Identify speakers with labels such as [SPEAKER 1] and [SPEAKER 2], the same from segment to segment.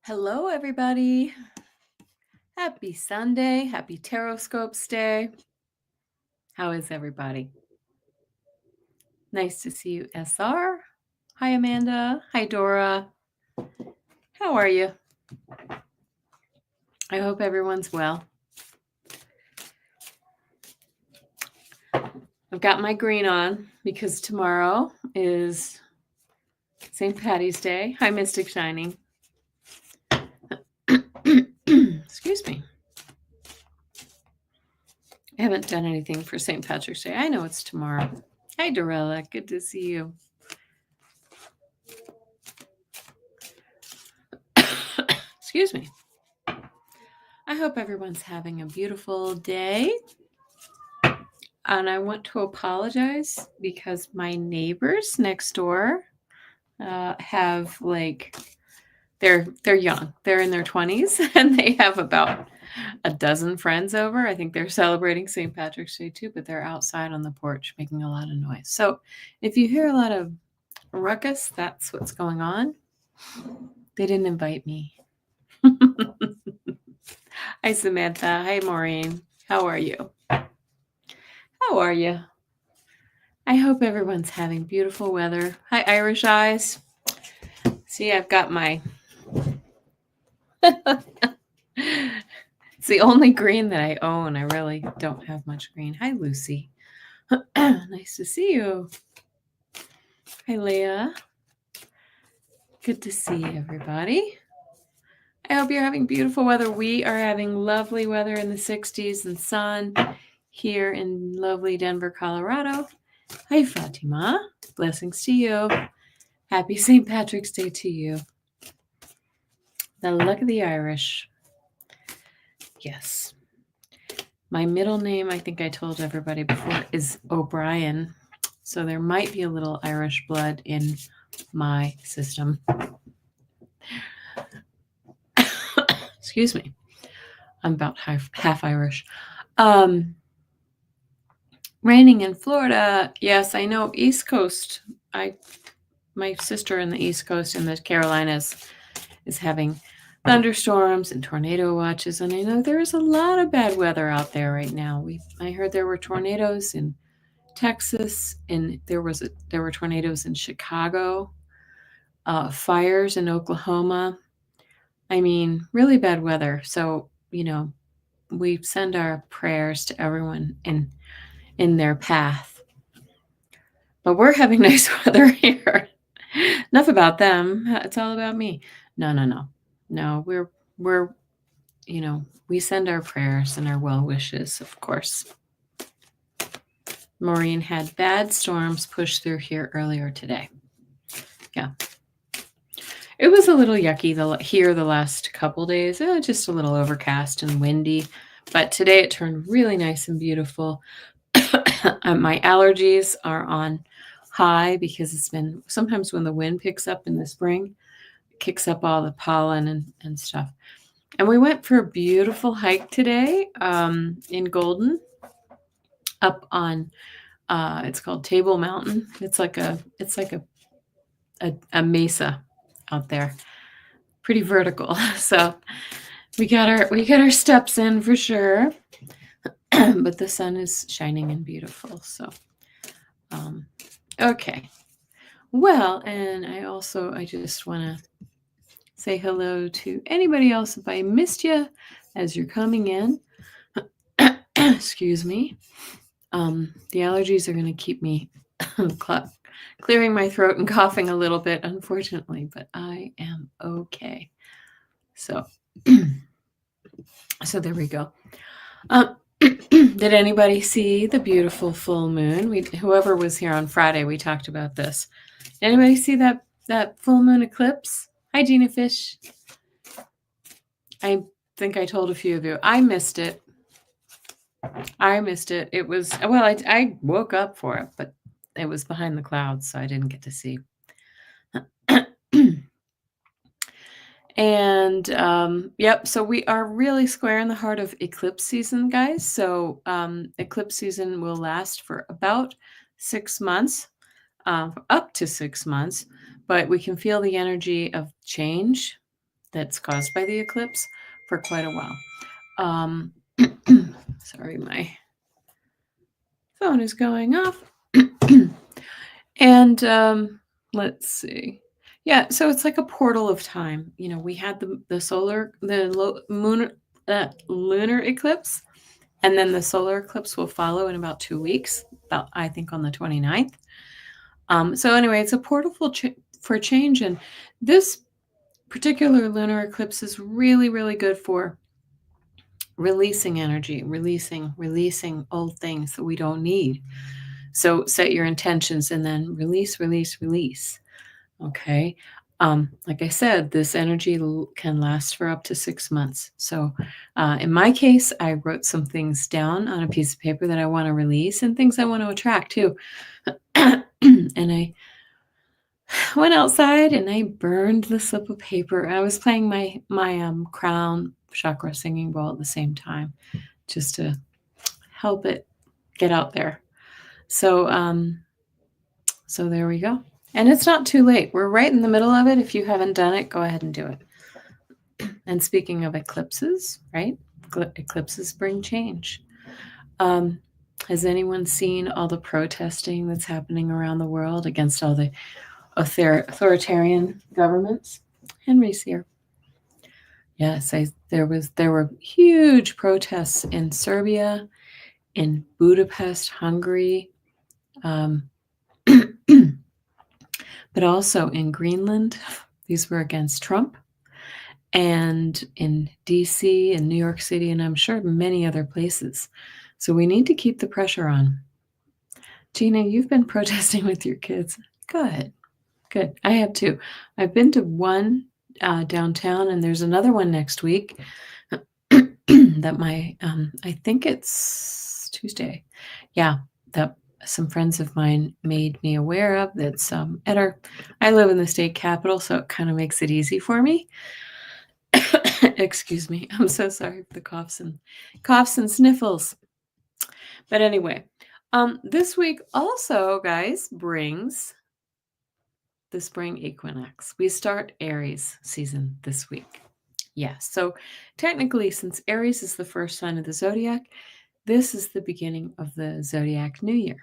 [SPEAKER 1] Hello, everybody. Happy Sunday. Happy Tarotscopes Day. How is everybody? Nice to see you, SR. Hi, Amanda. Hi, Dora. How are you? I hope everyone's well. I've got my green on because tomorrow is St. Paddy's Day. Hi, Mystic Shining. Excuse me. I haven't done anything for St. Patrick's Day. I know it's tomorrow. Hi, Dorella. Good to see you. Excuse me. I hope everyone's having a beautiful day. And I want to apologize because my neighbors next door have they're young. They're in their 20s and they have about a dozen friends over. I think they're celebrating St. Patrick's Day too, but they're outside on the porch making a lot of noise. So if you hear a lot of ruckus, that's what's going on. They didn't invite me. Hi, Samantha. Hi, Maureen. How are you? How are you? I hope everyone's having beautiful weather. Hi, Irish Eyes. See, I've got my... It's the only green that I own. I really don't have much green. Hi, Lucy. Nice to see you. Hi, Leah. Good to see everybody. I hope you're having beautiful weather. We are having lovely weather in the 60s and sun here in lovely Denver, Colorado. Hi, Fatima. Blessings to you. Happy St. Patrick's Day to you. The luck of the Irish. Yes. My middle name, I think I told everybody before, is O'Brien. So there might be a little Irish blood in my system. Excuse me. I'm about half Irish. Raining in Florida. Yes, I know. East Coast. My sister in the East Coast in the Carolinas is having thunderstorms and tornado watches, and I know there is a lot of bad weather out there right now. I heard there were tornadoes in Texas, and there were tornadoes in Chicago, fires in Oklahoma. I mean, really bad weather. So, we send our prayers to everyone in their path. But we're having nice weather here. Enough about them. It's all about me. No, we're we send our prayers and our well wishes, of course. Maureen had bad storms push through here earlier today. Yeah. It was a little yucky here the last couple days. Just a little overcast and windy. But today it turned really nice and beautiful. My allergies are on high because it's been sometimes when the wind picks up in the spring, it kicks up all the pollen and stuff. And we went for a beautiful hike today in Golden up on it's called Table Mountain. It's like a mesa out there, pretty vertical. So we got our steps in for sure. But the sun is shining and beautiful. So okay. Well, and I just want to say hello to anybody else if I missed you as you're coming in. Excuse me. The allergies are going to keep me clearing my throat and coughing a little bit, unfortunately, but I am okay. So there we go. Did anybody see the beautiful full moon? Whoever was here on Friday, we talked about this. Did anybody see that full moon eclipse? Hi, Gina Fish. I think I told a few of you. I missed it. It was, well, I woke up for it, but it was behind the clouds, so I didn't get to see. And yep, so we are really square in the heart of eclipse season, guys. So eclipse season will last for about 6 months, up to 6 months, but we can feel the energy of change that's caused by the eclipse for quite a while. Sorry, my phone is going off. And let's see. Yeah, so it's like a portal of time. We had the lunar eclipse, and then the solar eclipse will follow in about 2 weeks, about I think on the 29th. So anyway, it's a portal for change, and this particular lunar eclipse is really, really good for releasing energy, releasing old things that we don't need. So set your intentions and then release, release, release. Okay. Like I said, this energy can last for up to 6 months. So in my case, I wrote some things down on a piece of paper that I want to release and things I want to attract too. And I went outside and I burned the slip of paper. I was playing my crown chakra singing bowl at the same time, just to help it get out there. So there we go. And it's not too late. We're right in the middle of it. If you haven't done it, go ahead and do it. And speaking of eclipses, right? Eclipses bring change. Has anyone seen all the protesting that's happening around the world against all the authoritarian governments? Henry's here. Yes, there were huge protests in Serbia, in Budapest, Hungary, but also in Greenland. These were against Trump, and in DC and New York City, and I'm sure many other places. So we need to keep the pressure on. Gina, you've been protesting with your kids. Good. I have too. I've been to one downtown, and there's another one next week that I think it's Tuesday. Yeah, that some friends of mine made me aware of. That's I live in the state capital, so it kind of makes it easy for me. Excuse me. I'm so sorry for the coughs and sniffles. But anyway, this week also, guys, brings the spring equinox. We start Aries season this week. Yes. So technically, since Aries is the first sign of the zodiac, this is the beginning of the zodiac new year.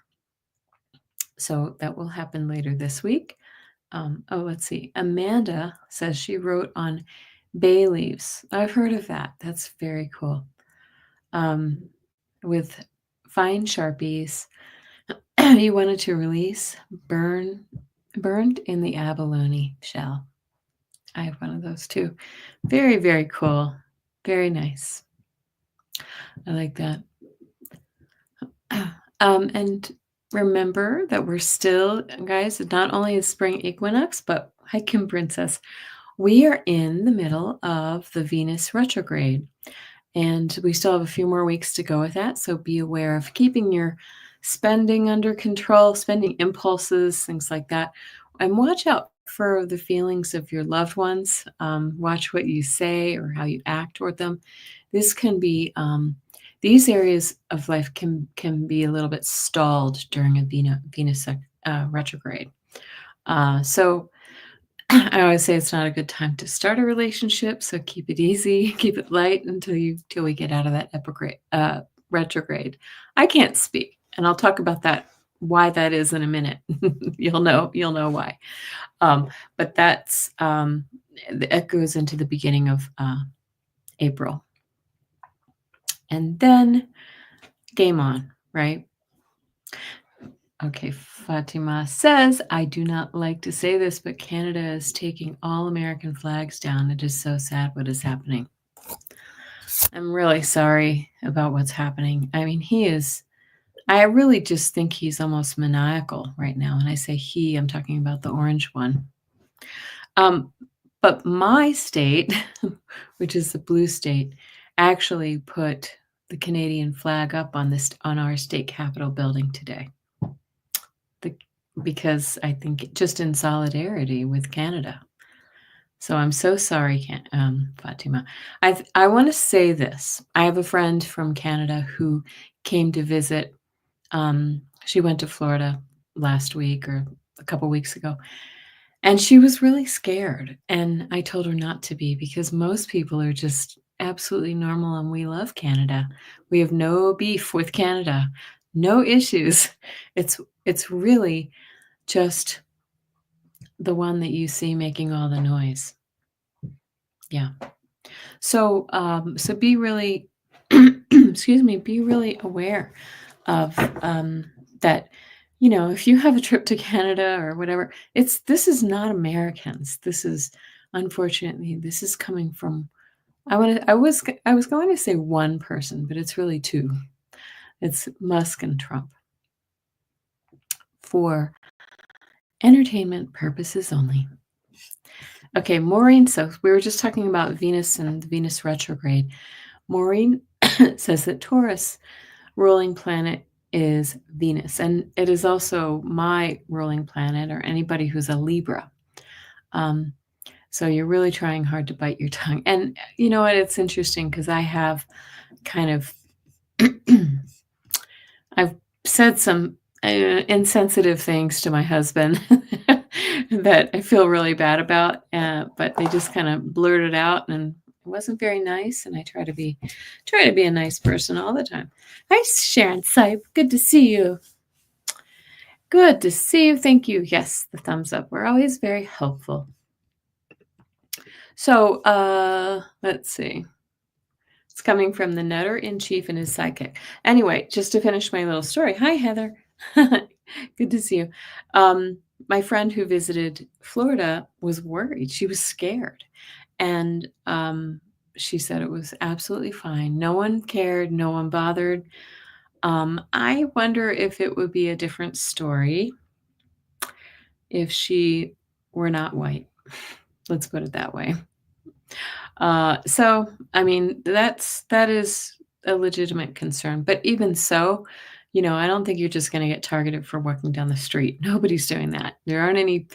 [SPEAKER 1] So that will happen later this week. Let's see. Amanda says she wrote on bay leaves. I've heard of that. That's very cool. With fine Sharpies, you wanted to release burned in the abalone shell. I have one of those too. Very, very cool. Very nice. I like that. And remember that we're still, guys, not only is spring equinox, but hi, Kim Princess. We are in the middle of the Venus retrograde, and we still have a few more weeks to go with that. So be aware of keeping your spending under control, spending impulses, things like that. And watch out for the feelings of your loved ones. Watch what you say or how you act toward them. This can be, these areas of life can be a little bit stalled during a Venus retrograde. So I always say it's not a good time to start a relationship. So keep it easy, keep it light until we get out of that retrograde. I can't speak, and I'll talk about why that is in a minute. You'll know why. But that's it goes into the beginning of April. And then game on, right? Okay, Fatima says, I do not like to say this, but Canada is taking all American flags down. It is so sad what is happening. I'm really sorry about what's happening. I mean, I really just think he's almost maniacal right now. And I say he, I'm talking about the orange one. But my state, which is the blue state, actually put the Canadian flag up on our state capitol building today. Because I think just in solidarity with Canada. So I'm so sorry, Fatima. I want to say this. I have a friend from Canada who came to visit. She went to Florida last week or a couple weeks ago. And she was really scared, and I told her not to be because most people are just absolutely normal, and we love Canada. We have no beef with Canada, no issues. It's really just the one that you see making all the noise. Yeah. So be really excuse me, be really aware of, that, if you have a trip to Canada or whatever, this is not Americans. This is unfortunately, this is coming from I was going to say one person, but it's really two. It's Musk and Trump for entertainment purposes only. Okay, Maureen, so we were just talking about Venus and the Venus retrograde. Maureen says that Taurus ruling planet is Venus, and it is also my ruling planet, or anybody who's a Libra. So you're really trying hard to bite your tongue. And you know what? It's interesting because I have kind of I've said some insensitive things to my husband that I feel really bad about, but they just kind of blurted out, and it wasn't very nice. And I try to be a nice person all the time. Hi, Sharon Sipe. Good to see you. Good to see you. Thank you. Yes, the thumbs up. We're always very helpful. So let's see. It's coming from the Nutter-in-Chief and his sidekick. Anyway, just to finish my little story. Hi, Heather. Good to see you. My friend who visited Florida was worried. She was scared. And she said it was absolutely fine. No one cared. No one bothered. I wonder if it would be a different story if she were not white. Let's put it that way. So, I mean, that is a legitimate concern. But even so, I don't think you're just going to get targeted for walking down the street. Nobody's doing that. There aren't any,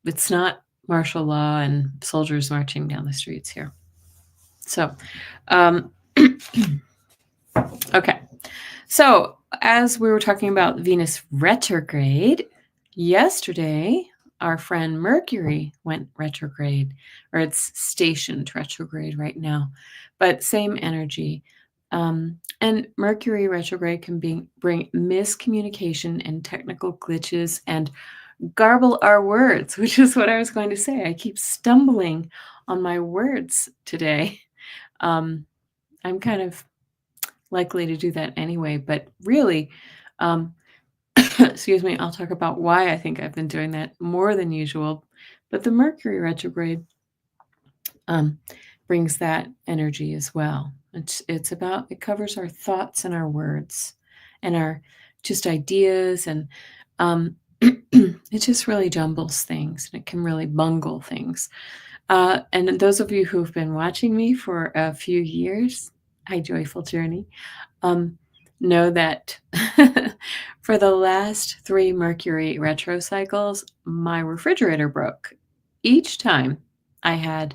[SPEAKER 1] it's not martial law and soldiers marching down the streets here. So, okay. So, as we were talking about Venus retrograde, yesterday, our friend Mercury went retrograde, or it's stationed retrograde right now, but same energy. And Mercury retrograde can bring miscommunication and technical glitches and garble our words, which is what I was going to say. I keep stumbling on my words today. I'm kind of likely to do that anyway, but really, excuse me, I'll talk about why I think I've been doing that more than usual. But the Mercury retrograde brings that energy as well. It covers our thoughts and our words and our just ideas, and it just really jumbles things, and it can really bungle things. And those of you who've been watching me for a few years, hi, Joyful Journey, know that for the last 3 Mercury retro cycles, my refrigerator broke. Each time I had,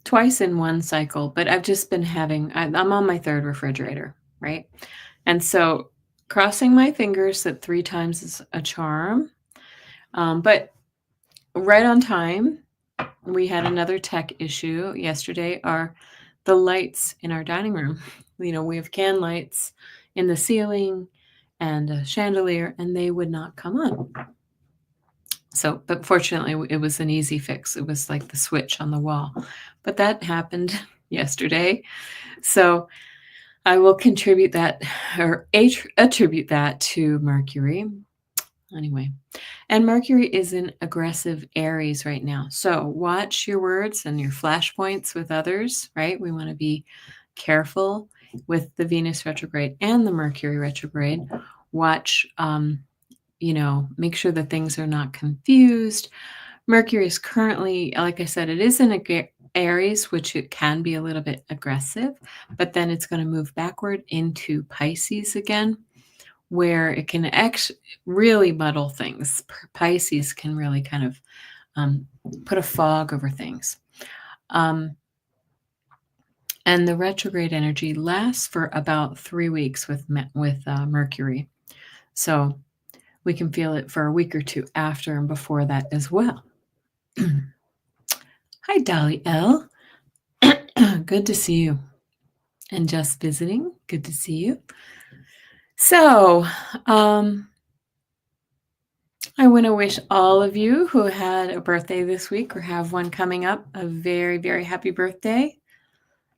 [SPEAKER 1] twice in one cycle, but I've just been I'm on my 3rd refrigerator, right? And so crossing my fingers that 3 times is a charm. But right on time, we had another tech issue yesterday. The lights in our dining room. We have can lights in the ceiling and a chandelier, and they would not come on. So, but fortunately, it was an easy fix. It was like the switch on the wall. But that happened yesterday. So I will contribute that, or attribute that to Mercury. Anyway, and Mercury is in aggressive Aries right now. So watch your words and your flashpoints with others, right? We want to be careful with the Venus retrograde and the Mercury retrograde. Watch, make sure that things are not confused. Mercury is currently, like I said, it is in Aries, which it can be a little bit aggressive, but then it's going to move backward into Pisces again, where it can actually really muddle things. Pisces can really kind of put a fog over things. And the retrograde energy lasts for about 3 weeks with Mercury. So we can feel it for a week or two after and before that as well. Hi, Dolly L. Good to see you. And just visiting, good to see you. So, I want to wish all of you who had a birthday this week or have one coming up a very, very happy birthday.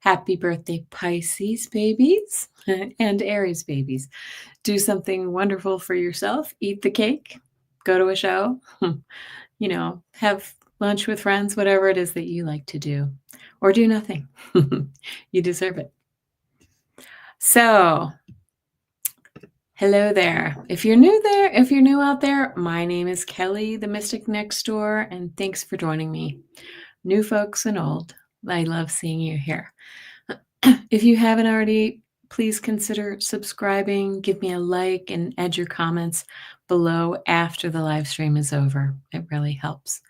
[SPEAKER 1] Happy birthday, Pisces babies and Aries babies. Do something wonderful for yourself. Eat the cake. Go to a show. Have lunch with friends, whatever it is that you like to do. Or do nothing. You deserve it. So, hello there. If you're new out there, my name is Kelly, the Mystic Next Door, and thanks for joining me. New folks and old, I love seeing you here. If you haven't already, please consider subscribing, give me a like, and add your comments below after the live stream is over. It really helps.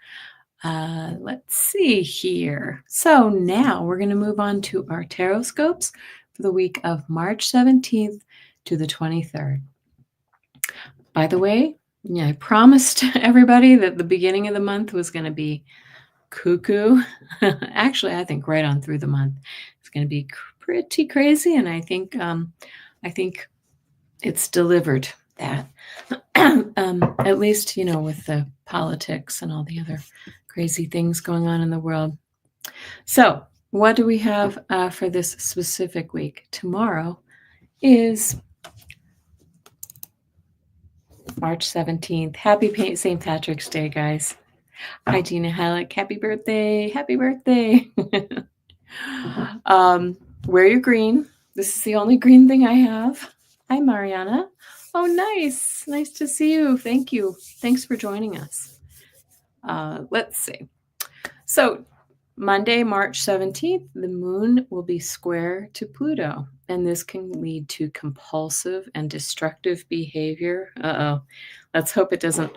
[SPEAKER 1] Let's see here. So now we're going to move on to our Tarotscopes for the week of March 17th to the 23rd. By the way, I promised everybody that the beginning of the month was going to be cuckoo. Actually, I think right on through the month it's going to be pretty crazy, and I think it's delivered that. At least with the politics and all the other crazy things going on in the world. So, what do we have for this specific week? Tomorrow is March 17th. Happy St. Patrick's Day, guys. Hi, Gina Halleck. Happy birthday. Happy birthday. Wear your green. This is the only green thing I have. Hi, Mariana. Oh, nice. Nice to see you. Thank you. Thanks for joining us. Let's see. So, Monday, March 17th, the moon will be square to Pluto, and this can lead to compulsive and destructive behavior. Let's hope it doesn't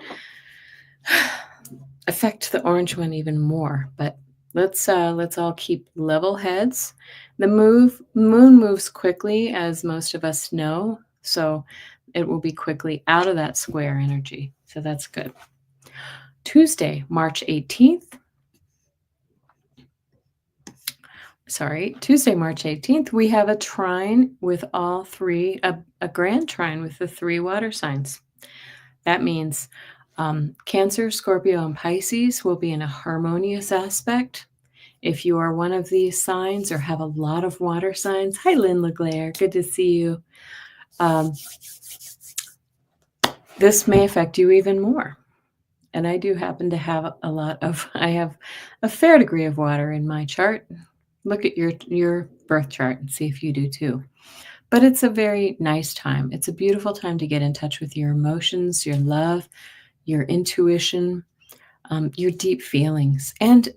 [SPEAKER 1] affect the orange one even more, but let's all keep level heads. The moon moves quickly, as most of us know, so it will be quickly out of that square energy, so that's good. Tuesday, March 18th, we have a trine with all three, a grand trine with the three water signs. That means Cancer, Scorpio, and Pisces will be in a harmonious aspect. If you are one of these signs or have a lot of water signs, hi, Lynn LeGlaire, good to see you. This may affect you even more. And I do happen to have I have a fair degree of water in my chart. Look at your birth chart and see if you do too. But it's a very nice time. It's a beautiful time to get in touch with your emotions, your love, your intuition, your deep feelings, and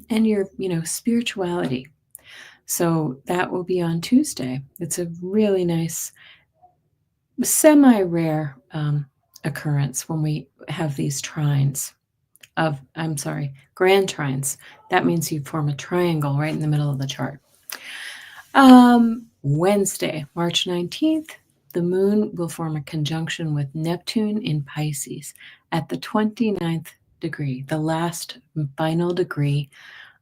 [SPEAKER 1] your spirituality. So that will be on Tuesday. It's a really nice, semi-rare occurrence when we have these trines grand trines. That means you form a triangle right in the middle of the chart. Wednesday, March 19th, the moon will form a conjunction with Neptune in Pisces at the 29th degree, the last final degree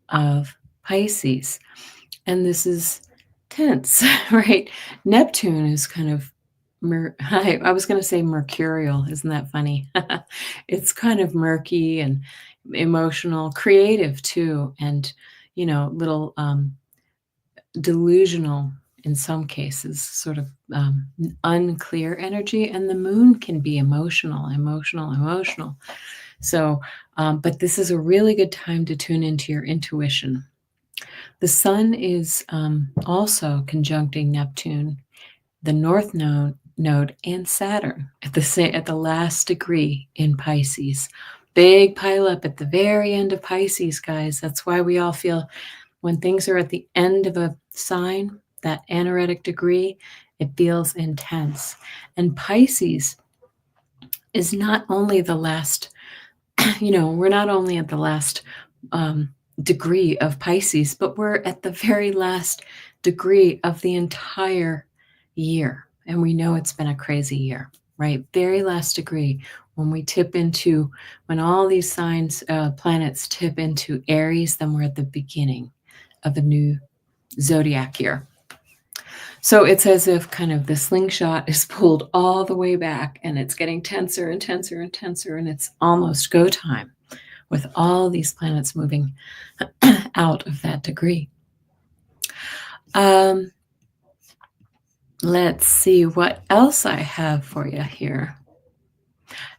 [SPEAKER 1] of Pisces. And this is tense, right? Neptune is kind of, I was going to say mercurial. Isn't that funny? It's kind of murky and emotional, creative too, and, little delusional in some cases, sort of unclear energy. And the moon can be emotional. So, but this is a really good time to tune into your intuition. The sun is also conjuncting Neptune, the north node, and Saturn at the last degree in Pisces. Big pile up at the very end of Pisces, guys. That's why we all feel when things are at the end of a sign, that anaretic degree, it feels intense. And Pisces is not only the last, we're not only at the last degree of Pisces, but we're at the very last degree of the entire year. And we know it's been a crazy year, right? Very last degree. When all these signs, planets tip into Aries, then we're at the beginning of a new zodiac year. So it's as if kind of the slingshot is pulled all the way back, and it's getting tenser and tenser and tenser, and it's almost go time with all these planets moving out of that degree. Let's see what else I have for you here.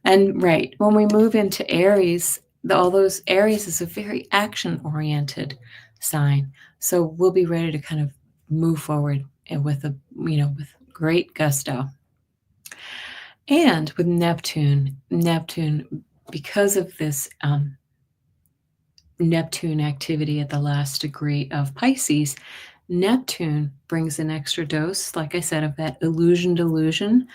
[SPEAKER 1] And right, when we move into Aries, Aries is a very action-oriented sign. So we'll be ready to kind of move forward with with great gusto. And with Neptune, because of this Neptune activity at the last degree of Pisces, Neptune brings an extra dose, like I said, of that illusion delusion.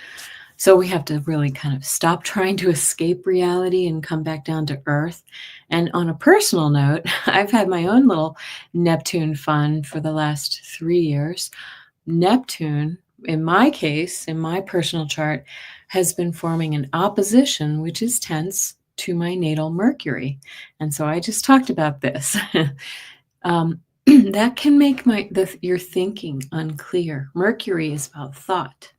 [SPEAKER 1] So we have to really kind of stop trying to escape reality and come back down to earth. And on a personal note, I've had my own little Neptune fun for the last 3 years. Neptune, in my case, in my personal chart, has been forming an opposition, which is tense, to my natal Mercury. And so I just talked about this. That can make your thinking unclear. Mercury is about thought.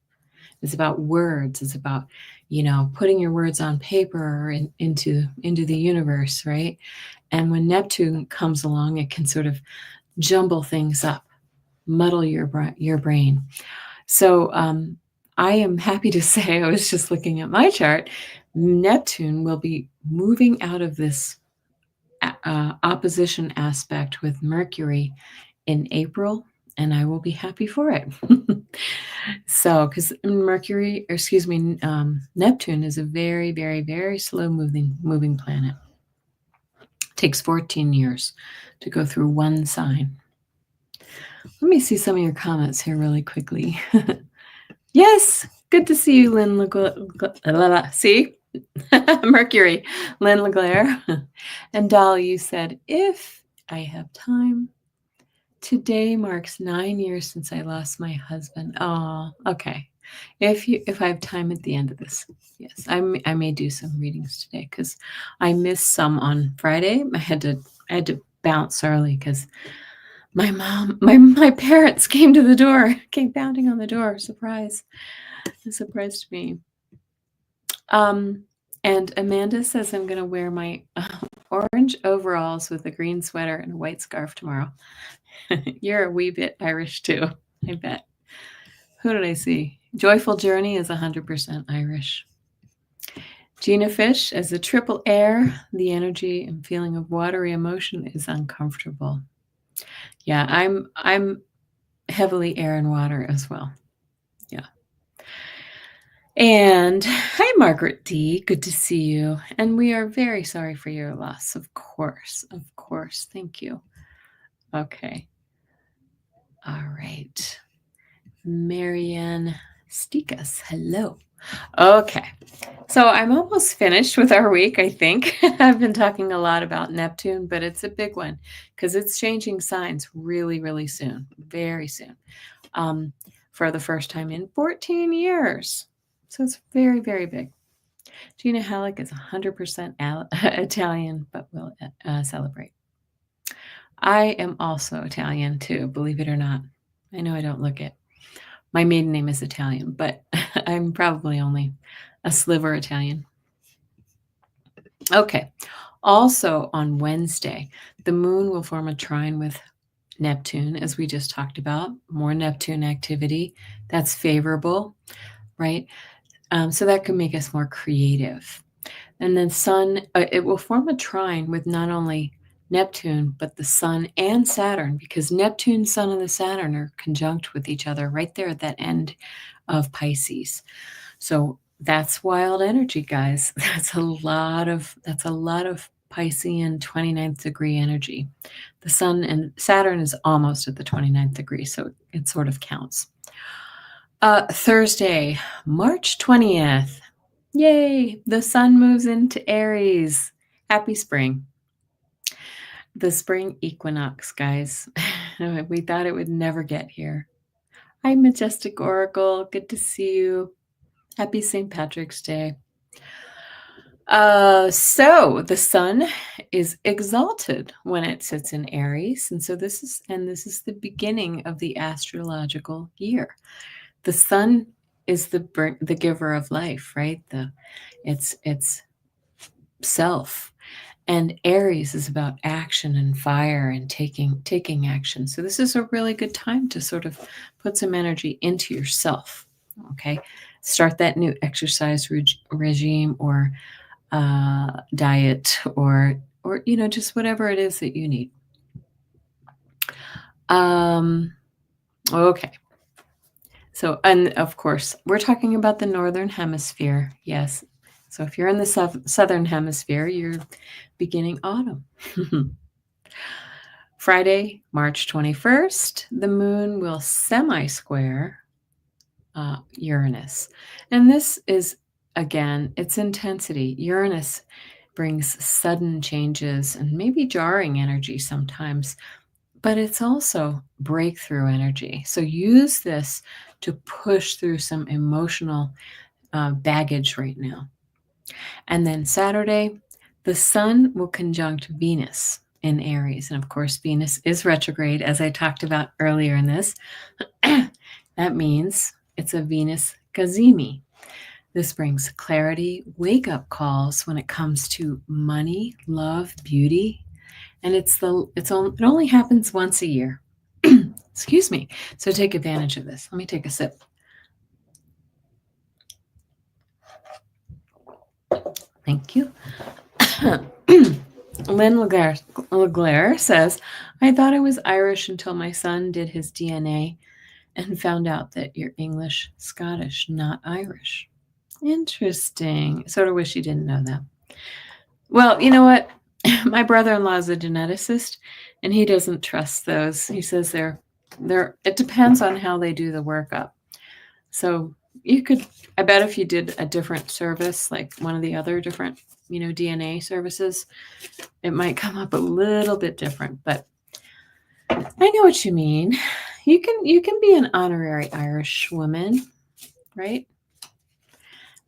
[SPEAKER 1] It's about words. It's about, putting your words on paper or into the universe, right? And when Neptune comes along, it can sort of jumble things up, muddle your brain. So I am happy to say, I was just looking at my chart, Neptune will be moving out of this opposition aspect with Mercury in April, and I will be happy for it. So, because Neptune is a very, very, very slow moving planet. It takes 14 years to go through one sign. Let me see some of your comments here really quickly. Yes, good to see you, Lynn See? Mercury, Lynn LeGlaire. And Dolly, you said, if I have time, today marks 9 years since I lost my husband. Oh, okay. If I have time at the end of this, yes, I may do some readings today because I missed some on Friday. I had to bounce early because my parents came pounding on the door. Surprise. It surprised me. And Amanda says I'm going to wear my orange overalls with a green sweater and a white scarf tomorrow. You're a wee bit Irish too, I bet. Who did I see? Joyful Journey is 100% Irish. Gina Fish, as a triple air, the energy and feeling of watery emotion is uncomfortable. Yeah, I'm heavily air and water as well. Yeah. And hi, Margaret D. Good to see you. And we are very sorry for your loss, of course. Of course. Thank you. Okay. All right. Marianne Stikas, hello. Okay. So I'm almost finished with our week, I think. I've been talking a lot about Neptune, but it's a big one because it's changing signs really, really soon, very soon, for the first time in 14 years. So it's very, very big. Gina Halleck is 100% Italian, but will celebrate. I am also Italian too, believe it or not. I know I don't look it. My maiden name is Italian, but I'm probably only a sliver Italian. Okay. Also on Wednesday, the moon will form a trine with Neptune, as we just talked about. More Neptune activity. That's favorable, right? So that can make us more creative. And then Sun, it will form a trine with not only Neptune, but the Sun and Saturn, because Neptune, Sun, and the Saturn are conjunct with each other right there at that end of Pisces. So that's wild energy, guys. That's a lot of Piscean 29th degree energy. The Sun and Saturn is almost at the 29th degree, so it sort of counts. Thursday, March 20th. Yay! The sun moves into Aries. Happy spring. The spring equinox, guys. We thought it would never get here. Hi, Majestic Oracle. Good to see you. Happy St. Patrick's Day. So the sun is exalted when it sits in Aries, and so this is the beginning of the astrological year. The sun is the giver of life, right? It's self, and Aries is about action and fire and taking action. So this is a really good time to sort of put some energy into yourself. Okay, start that new exercise regime or diet or just whatever it is that you need. Okay. So, and of course, we're talking about the Northern Hemisphere. Yes. So if you're in the Southern Hemisphere, you're beginning autumn. Friday, March 21st, the moon will semi-square Uranus. And this is, again, its intensity. Uranus brings sudden changes and maybe jarring energy sometimes, but it's also breakthrough energy. So use this to push through some emotional baggage right now. And then Saturday, the sun will conjunct Venus in Aries. And of course, Venus is retrograde, as I talked about earlier in this. That means it's a Venus gazimi. This brings clarity, wake-up calls when it comes to money, love, beauty, and it only happens once a year. Excuse me. So take advantage of this. Let me take a sip. Thank you. Lynn Leglaire says, I thought I was Irish until my son did his DNA and found out that you're English, Scottish, not Irish. Interesting. Sort of wish you didn't know that. Well, you know what? My brother-in-law is a geneticist, and he doesn't trust those. He says it depends on how they do the workup. So you could, I bet if you did a different service, like one of the other different, DNA services, it might come up a little bit different, but I know what you mean. You can be an honorary Irish woman, right?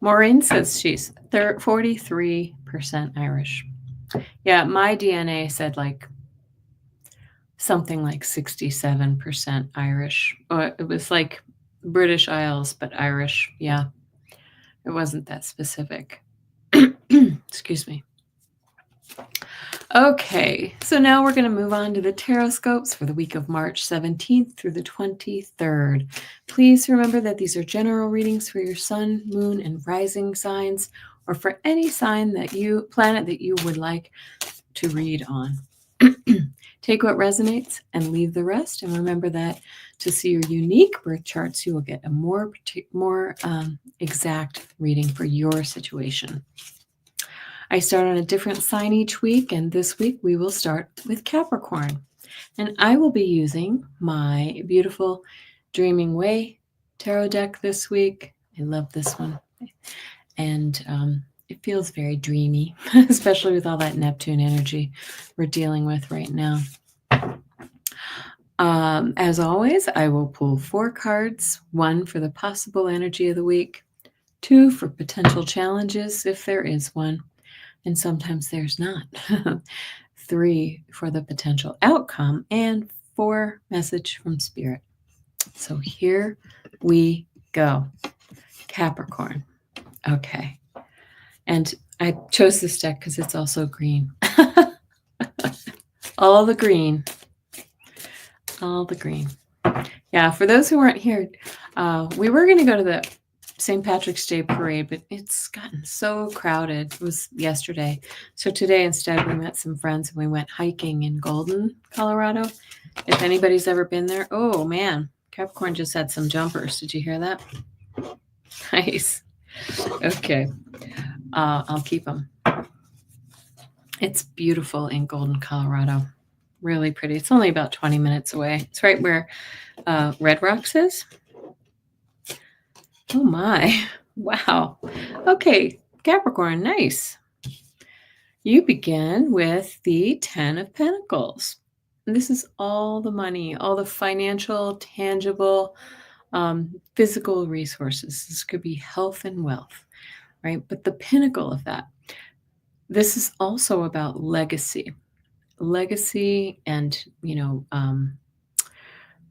[SPEAKER 1] Maureen says she's 43% Irish. Yeah, my DNA said something like 67% Irish. It was like British Isles, but Irish. Yeah, it wasn't that specific. Excuse me. Okay, so now we're going to move on to the Tarotscopes for the week of March 17th through the 23rd. Please remember that these are general readings for your sun, moon, and rising signs, or for any planet that you would like to read on. Take what resonates and leave the rest. And remember that to see your unique birth charts, you will get a more exact reading for your situation. I start on a different sign each week, and this week we will start with Capricorn. And I will be using my beautiful Dreaming Way tarot deck this week. I love this one. And it feels very dreamy, especially with all that Neptune energy we're dealing with right now. As always, I will pull 4 cards, 1 for the possible energy of the week, 2 for potential challenges, if there is one, and sometimes there's not, 3 for the potential outcome, and 4 message from Spirit. So here we go. Capricorn. Okay. And I chose this deck because it's also green. All the green. All the green. Yeah, for those who weren't here, we were going to go to the St. Patrick's Day parade, but it's gotten so crowded. It was yesterday. So today, instead, we met some friends and we went hiking in Golden, Colorado. If anybody's ever been there, oh man, Capricorn just had some jumpers. Did you hear that? Nice. Okay. I'll keep them. It's beautiful in Golden, Colorado. Really pretty. It's only about 20 minutes away. It's right where Red Rocks is. Oh my. Wow. Okay. Capricorn, nice. You begin with the 10 of Pentacles. And this is all the money, all the financial, tangible, physical resources. This could be health and wealth, right? But the pinnacle of that, This is also about legacy and,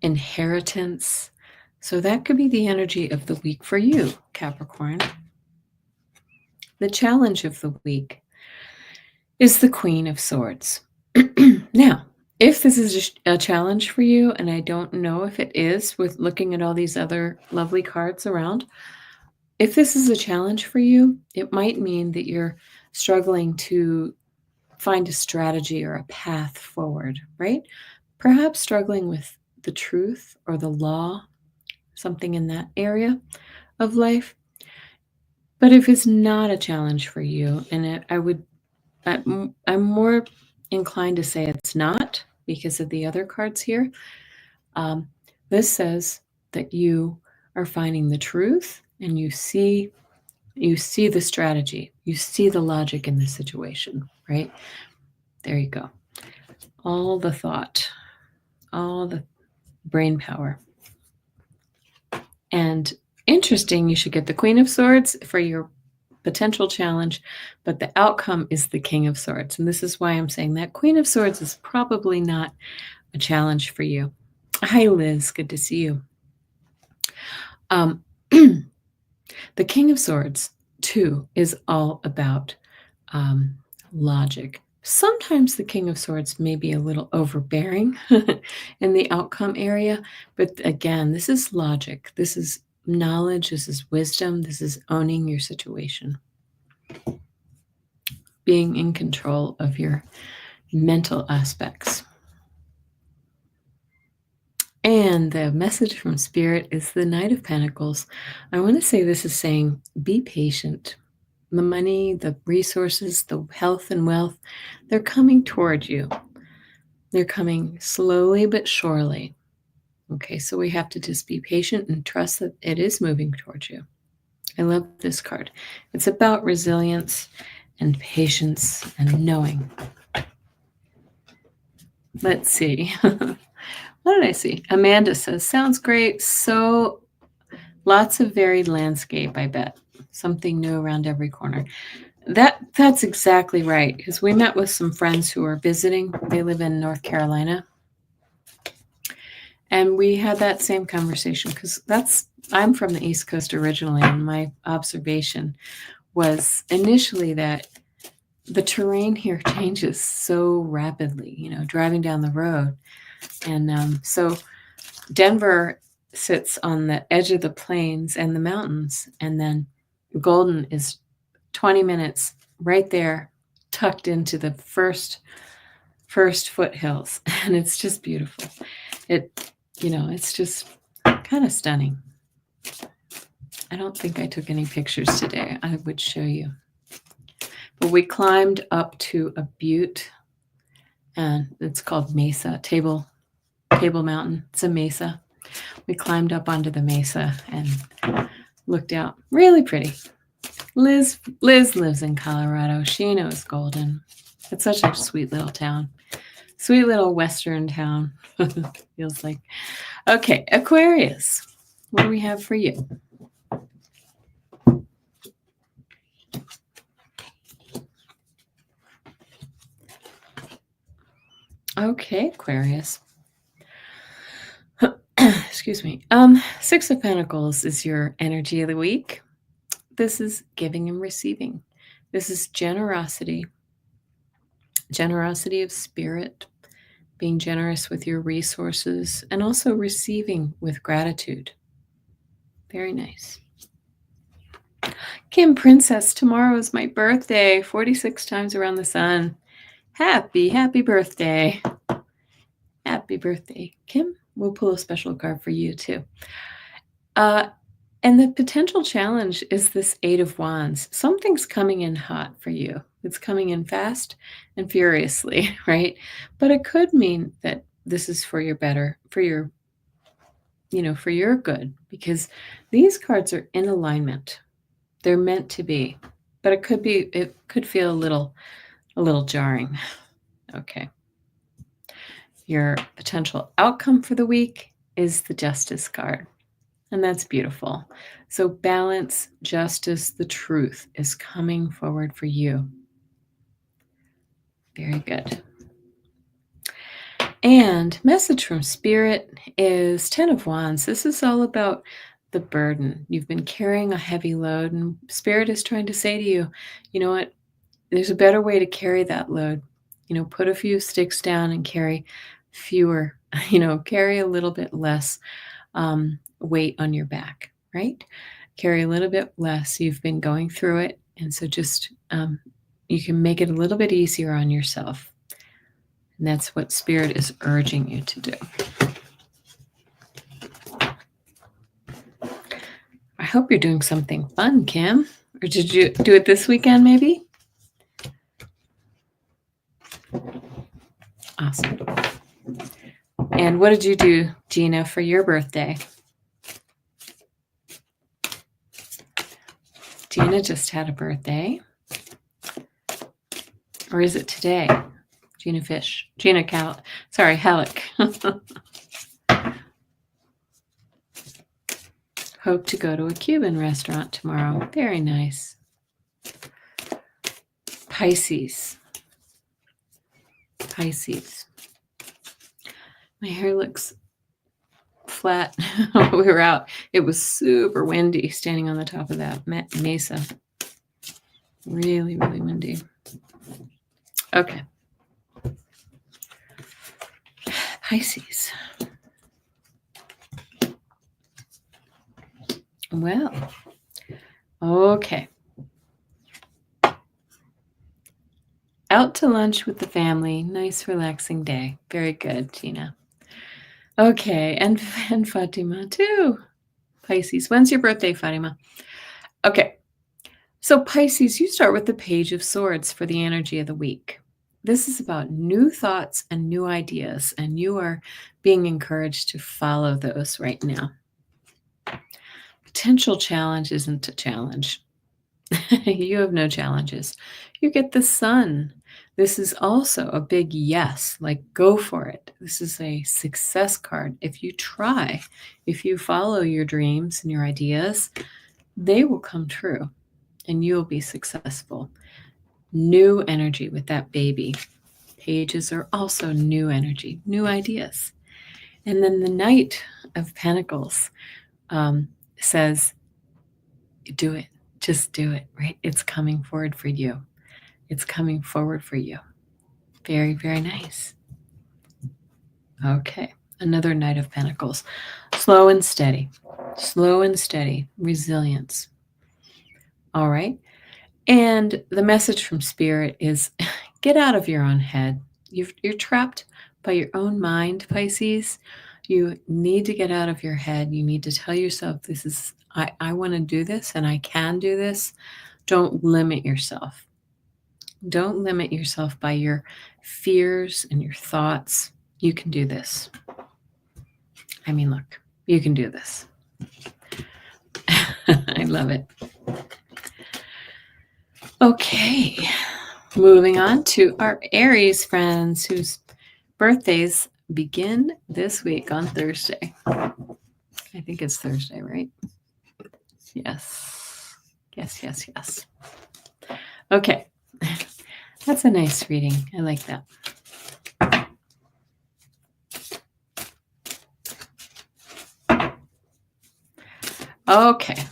[SPEAKER 1] inheritance. So that could be the energy of the week for you, Capricorn. The challenge of the week is the Queen of Swords. Now, if this is a challenge for you, and I don't know if it is with looking at all these other lovely cards around, if this is a challenge for you, it might mean that you're struggling to find a strategy or a path forward, right? Perhaps struggling with the truth or the law, something in that area of life. But if it's not a challenge for you, and I'm more inclined to say it's not because of the other cards here. This says that you are finding the truth and you see the strategy, you see the logic in the situation, right? There you go. All the thought, all the brain power. And interesting, you should get the Queen of Swords for your potential challenge, but the outcome is the King of Swords. And this is why I'm saying that Queen of Swords is probably not a challenge for you. Hi, Liz. Good to see you. The King of Swords, too, is all about logic. Sometimes the King of Swords may be a little overbearing in the outcome area, but again, this is logic. This is knowledge. This is wisdom. This is owning your situation. Being in control of your mental aspects. And the message from Spirit is the Knight of Pentacles. I want to say this is saying, be patient. The money, the resources, the health and wealth, they're coming toward you. They're coming slowly but surely. Okay, so we have to just be patient and trust that it is moving towards you. I love this card. It's about resilience and patience and knowing. Let's see. What did I see? Amanda says, sounds great. So lots of varied landscape, I bet. Something new around every corner. That's exactly right, because we met with some friends who are visiting. They live in North Carolina. And we had that same conversation because I'm from the East Coast originally, and my observation was initially that the terrain here changes so rapidly, driving down the road. And so Denver sits on the edge of the plains and the mountains, and then Golden is 20 minutes right there, tucked into the first foothills, and it's just beautiful. It's just kind of stunning. I don't think I took any pictures today. I would show you. But we climbed up to a butte, and it's called Mesa, Table Mountain. It's a mesa. We climbed up onto the mesa and looked out. Really pretty. Liz lives in Colorado. She knows Golden. It's such a sweet little town. Sweet little western town. Feels like. Okay, Aquarius. What do we have for you? Okay, Aquarius. Excuse me. Six of Pentacles is your energy of the week. This is giving and receiving. This is generosity of spirit, being generous with your resources, and also receiving with gratitude. Very nice. Kim Princess, tomorrow is my birthday, 46 times around the sun. Happy birthday. Happy birthday, Kim. We'll pull a special card for you too. And the potential challenge is this Eight of Wands. Something's coming in hot for you. It's coming in fast and furiously, right? But it could mean that this is for your better, for your good, because these cards are in alignment. They're meant to be, but it could feel a little jarring. Okay. Your potential outcome for the week is the Justice card. And that's beautiful. So balance, justice, the truth is coming forward for you. Very good. And message from Spirit is 10 of Wands. This is all about the burden. You've been carrying a heavy load, and Spirit is trying to say to you, you know what? There's a better way to carry that load. Put a few sticks down and carry fewer, carry a little bit less weight on your back, right? Carry a little bit less. You've been going through it. And so just you can make it a little bit easier on yourself. And that's what Spirit is urging you to do. I hope you're doing something fun, Kim. Or did you do it this weekend, maybe? Awesome. And what did you do, Gina, for your birthday? Gina just had a birthday. Or is it today? Gina Halleck. Hope to go to a Cuban restaurant tomorrow. Very nice. Pisces. My hair looks flat. We were out. It was super windy standing on the top of that mesa. Really, really windy. Okay. Pisces. Well, okay. Out to lunch with the family. Nice, relaxing day. Very good, Gina. Okay, and Fatima too. Pisces. When's your birthday, Fatima? Okay. So Pisces, you start with the Page of Swords for the energy of the week. This is about new thoughts and new ideas, and you are being encouraged to follow those right now. Potential challenge isn't a challenge. You have no challenges. You get the Sun. This is also a big yes, like go for it. This is a success card. If you try, if you follow your dreams and your ideas, they will come true and you'll be successful. New energy with that baby. Pages are also new energy, new ideas. And then the Knight of Pentacles says, do it. Just do it, right? It's coming forward for you. It's coming forward for you. Very, very nice. Okay, another Knight of Pentacles. Slow and steady. Slow and steady. Resilience. All right. And the message from Spirit is get out of your own head. You're trapped by your own mind, Pisces. You need to get out of your head. You need to tell yourself, I want to do this and I can do this. Don't limit yourself. Don't limit yourself by your fears and your thoughts. You can do this. I mean, look, you can do this. I love it. Okay, moving on to our Aries friends whose birthdays begin this week on Thursday. I think it's Thursday, right? Yes. Okay. That's a nice reading. I like that. Okay.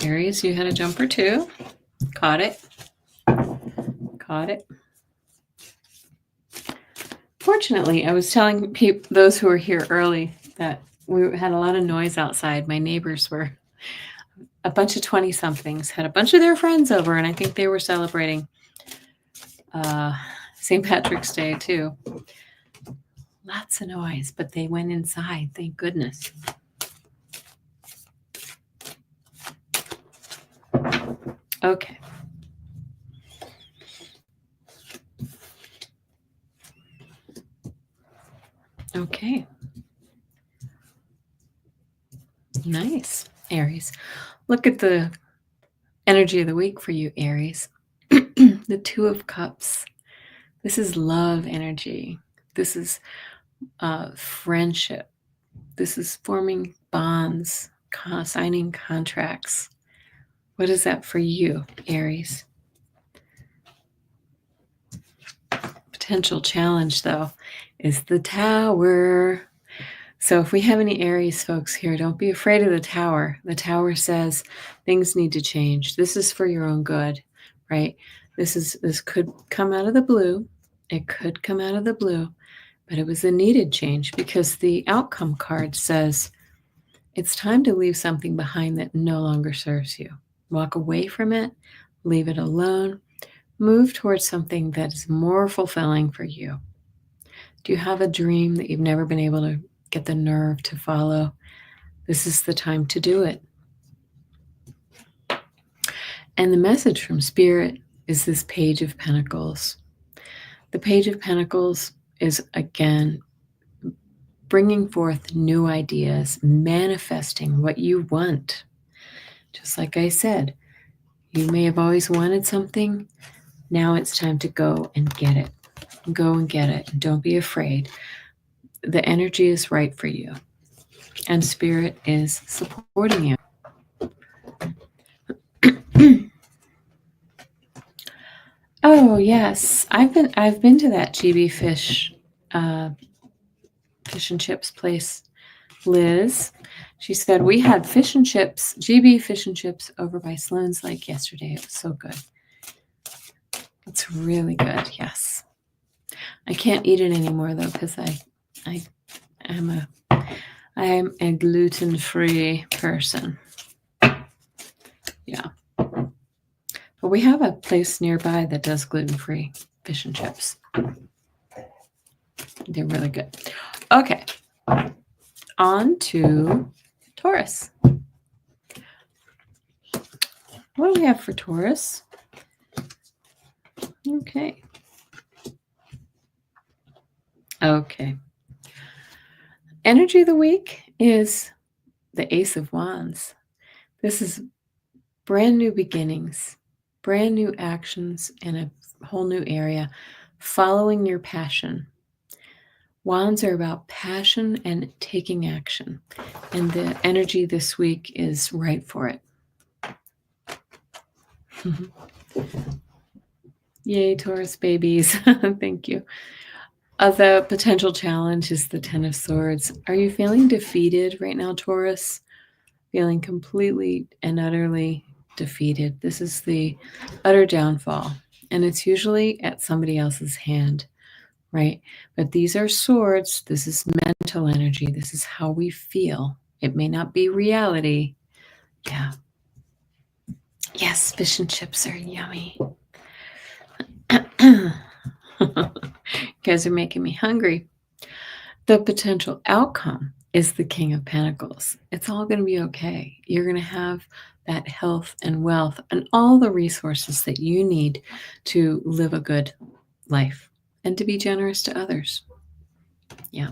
[SPEAKER 1] Aries, you had a jumper too. Caught it. Fortunately, I was telling those who were here early that we had a lot of noise outside. My neighbors were a bunch of 20-somethings, had a bunch of their friends over, and I think they were celebrating St. Patrick's Day too. Lots of noise, but they went inside, thank goodness. Okay. Okay. Nice, Aries. Look at the energy of the week for you, Aries. The Two of Cups. This is love energy. This is friendship. This is forming bonds, signing contracts. What is that for you, Aries? potential challenge, though, is the Tower. So if we have any Aries folks here, don't be afraid of the Tower. The Tower says things need to change. This is for your own good, right? This could come out of the blue. It could come out of the blue, but it was a needed change because the outcome card says it's time to leave something behind that no longer serves you. Walk away from it, leave it alone, move towards something that is more fulfilling for you. Do you have a dream that you've never been able to get the nerve to follow? This is the time to do it. And the message from Spirit is this Page of Pentacles. The Page of Pentacles is, again, bringing forth new ideas, manifesting what you want. Just like I said, you may have always wanted something. Now it's time to go and get it. Go and get it. Don't be afraid. The energy is right for you. And Spirit is supporting you. Oh, yes. I've been to that GB fish and chips place. Liz, she said, we had fish and chips, GB fish and chips over by Sloan's Lake yesterday. It was so good. It's really good, yes. I can't eat it anymore though, because I am a gluten-free person. Yeah. But we have a place nearby that does gluten-free fish and chips. They're really good. Okay. On to Taurus. What do we have for Taurus? Okay. Energy of the week is the Ace of Wands. This is brand new beginnings, brand new actions in a whole new area, following your passion. Wands are about passion and taking action, and the energy this week is right for it. Yay, Taurus babies. Thank you. The potential challenge is the Ten of Swords. Are you feeling defeated right now, Taurus? Feeling completely and utterly defeated. This is the utter downfall, and it's usually at somebody else's hand, right? But these are swords. This is mental energy. This is how we feel. It may not be reality. Yeah. Yes, fish and chips are yummy. You guys are making me hungry. The potential outcome is the King of Pentacles. It's all going to be okay. You're going to have that health and wealth and all the resources that you need to live a good life and to be generous to others. Yeah.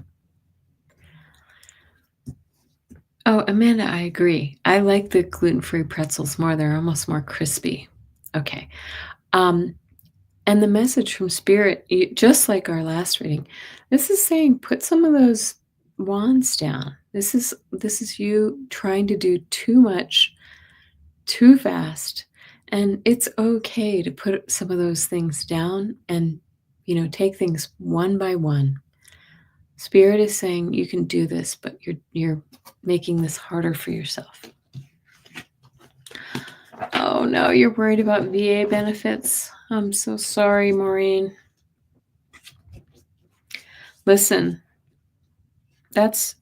[SPEAKER 1] Oh, Amanda, I agree. I like the gluten-free pretzels more. They're almost more crispy. Okay. And the message from Spirit, just like our last reading, this is saying put some of those wands down. This is you trying to do too much, too fast, and it's okay to put some of those things down and, take things one by one. Spirit is saying you can do this, but you're making this harder for yourself. Oh no, you're worried about VA benefits. I'm so sorry, Maureen. Listen, that's,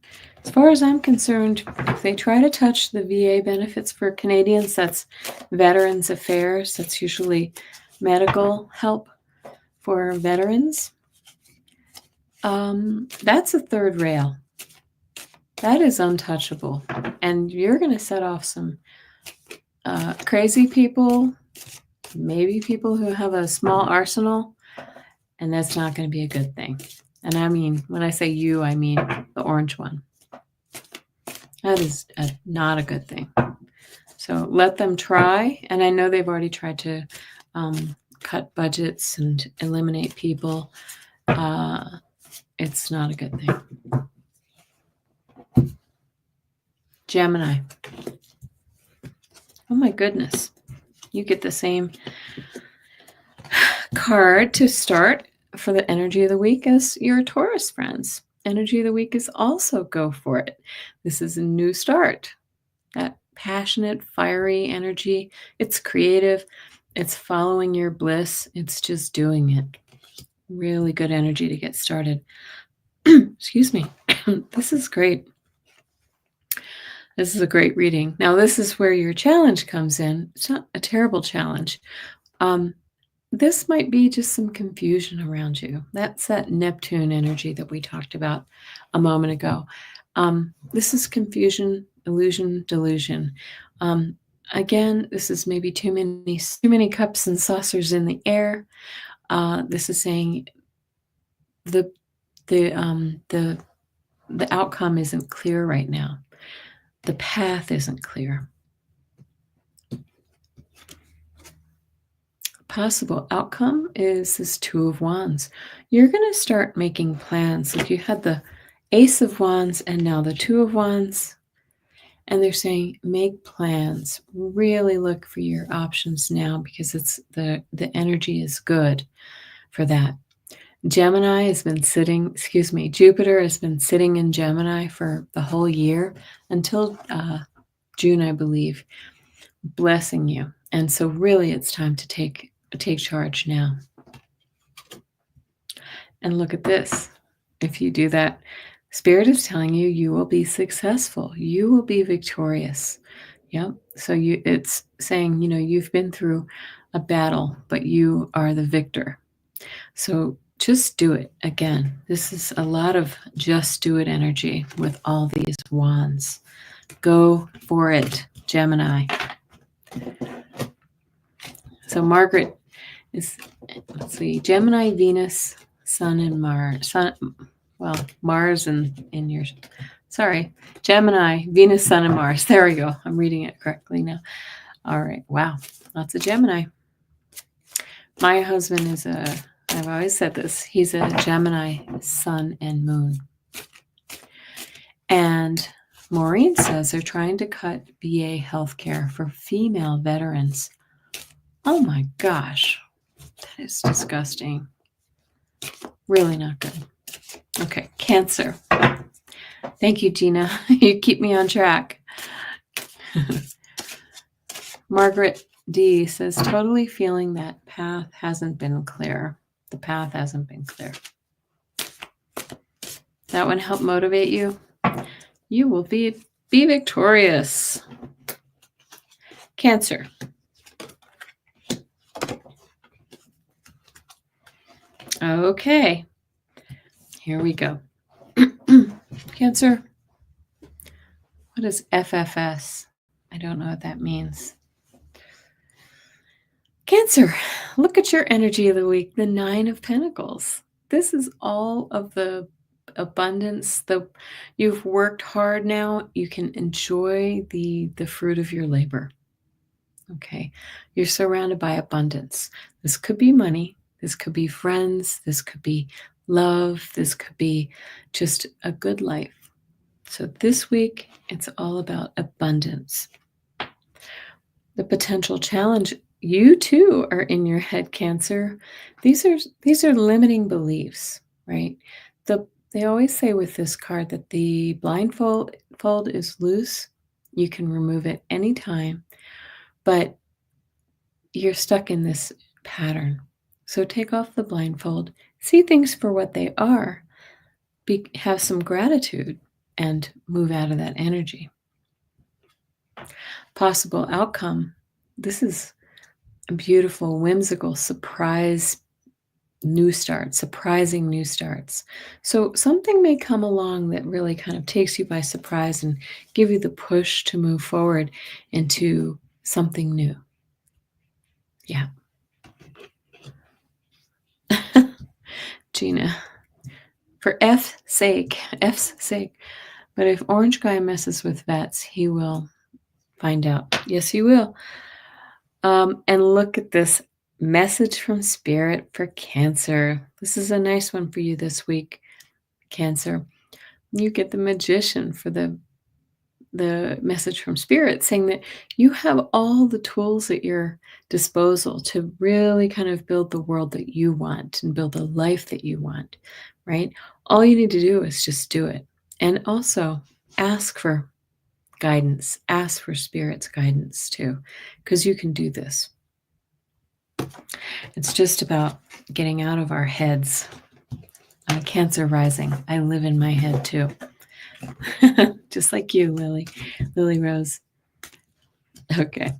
[SPEAKER 1] as far as I'm concerned, if they try to touch the VA benefits for Canadians, that's Veterans Affairs. That's usually medical help for veterans. That's a third rail. That is untouchable. And you're going to set off some crazy people, maybe people who have a small arsenal, and that's not going to be a good thing. And I mean, when I say you, I mean the orange one. That is not a good thing. So let them try. And I know they've already tried to cut budgets and eliminate people. It's not a good thing. Gemini. Oh my goodness. You get the same card to start for the energy of the week as your Taurus friends. Energy of the week is also go for it. This is a new start. That passionate, fiery energy. It's creative. It's following your bliss. It's just doing it. Really good energy to get started. Excuse me. This is great. This is a great reading. Now, this is where your challenge comes in. It's not a terrible challenge. This might be just some confusion around you. That's that Neptune energy that we talked about a moment ago. This is confusion, illusion, delusion. Again, this is maybe too many cups and saucers in the air. This is saying the outcome isn't clear right now. The path isn't clear. Possible outcome is this Two of Wands. You're going to start making plans. Like you had the Ace of Wands and now the Two of Wands. And they're saying, make plans. Really look for your options now because it's the energy is good for that. Jupiter has been sitting in Gemini for the whole year until June, I believe, blessing you. And so really it's time to take charge now. And look at this. If you do that, Spirit is telling you you will be successful. You will be victorious. Yep. So it's saying, you've been through a battle, but you are the victor. So just do it. Again, this is a lot of just do it energy with all these wands. Go for it, Gemini. So Margaret is, let's see, Gemini, Venus, Sun, and Mars. Mars in your, Gemini, Venus, Sun, and Mars. There we go. I'm reading it correctly now. All right. Wow. Lots of Gemini. My husband is I've always said this, he's a Gemini, Sun, and Moon. And Maureen says they're trying to cut VA healthcare for female veterans. Oh my gosh. That is disgusting. Really not good. Okay, Cancer. Thank you, Gina. You keep me on track. Margaret D says, totally feeling that path hasn't been clear. The path hasn't been clear. That one help motivate you? You will be victorious. Cancer. Okay. Here we go. Cancer. What is FFS? I don't know what that means. Cancer, look at your energy of the week, the 9 of Pentacles. This is all of the abundance. You've worked hard now. You can enjoy the fruit of your labor. Okay. You're surrounded by abundance. This could be money. This could be friends. This could be love. This could be just a good life. So this week, it's all about abundance. The potential challenge, you too are in your head, Cancer. These are limiting beliefs, right? They always say with this card that the blindfold is loose. You can remove it anytime, but you're stuck in this pattern. So take off the blindfold, see things for what they are, have some gratitude, and move out of that energy. Possible outcome. This is a beautiful, whimsical, surprising new starts. So something may come along that really kind of takes you by surprise and give you the push to move forward into something new. Yeah. Gina, for F's sake. But if Orange Guy messes with vets, he will find out. Yes, he will. And look at this message from Spirit for Cancer. This is a nice one for you this week, Cancer. You get the Magician for the the message from Spirit saying that you have all the tools at your disposal to really kind of build the world that you want and build the life that you want, right? All you need to do is just do it. And also ask for guidance, ask for Spirit's guidance too, because you can do this. It's just about getting out of our heads. Cancer rising. I live in my head too. Just like you, Lily Rose. Okay.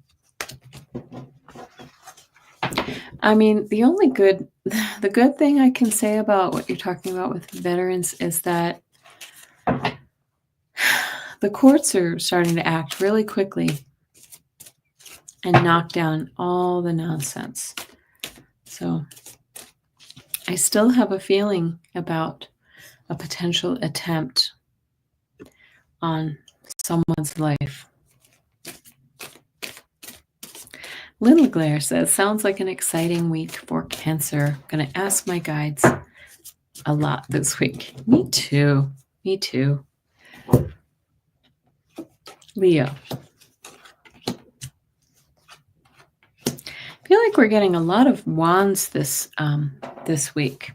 [SPEAKER 1] I mean, the good thing I can say about what you're talking about with veterans is that the courts are starting to act really quickly and knock down all the nonsense. So I still have a feeling about a potential attempt on someone's life. Little Glare says, sounds like an exciting week for Cancer. I'm going to ask my guides a lot this week. Me too. Me too. Leo. I feel like we're getting a lot of wands this week,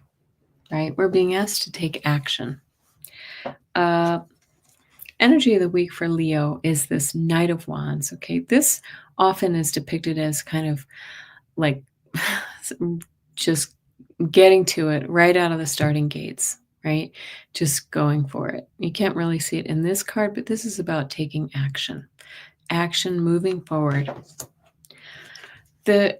[SPEAKER 1] right? We're being asked to take action. Energy of the week for Leo is this Knight of Wands, okay? This often is depicted as kind of like just getting to it right out of the starting gates, right? Just going for it. You can't really see it in this card, but this is about taking action. Action, moving forward. The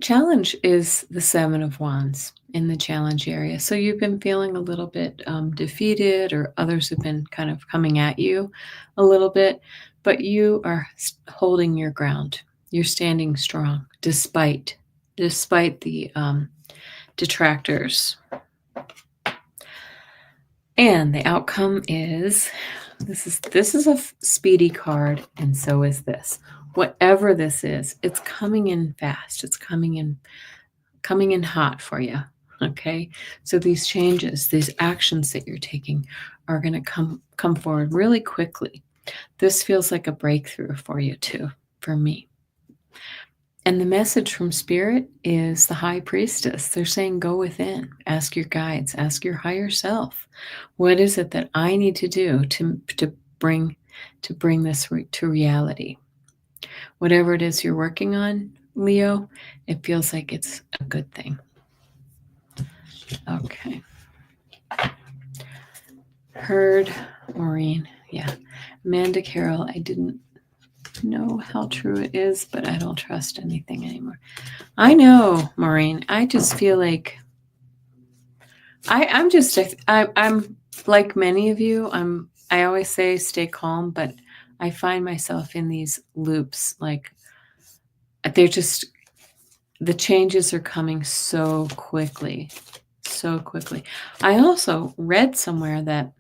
[SPEAKER 1] challenge is the Seven of Wands in the challenge area. So you've been feeling a little bit defeated, or others have been kind of coming at you a little bit, but you are holding your ground. You're standing strong despite the detractors. And the outcome is this is a speedy card, and so is this. Whatever this is, it's coming in fast. It's coming in hot for you. Okay? So these changes, these actions that you're taking are going to come forward really quickly. This feels like a breakthrough for you too, for me. And the message from Spirit is the High Priestess. They're saying, go within, ask your guides, ask your higher self. What is it that I need to do to bring this to reality? Whatever it is you're working on, Leo, it feels like it's a good thing. Okay. Heard, Maureen. Yeah. Amanda Carroll, I didn't know how true it is, but I don't trust anything anymore. I know, Maureen. I just feel like I'm like many of you. I always say stay calm, but I find myself in these loops. Like the changes are coming so quickly. I also read somewhere that,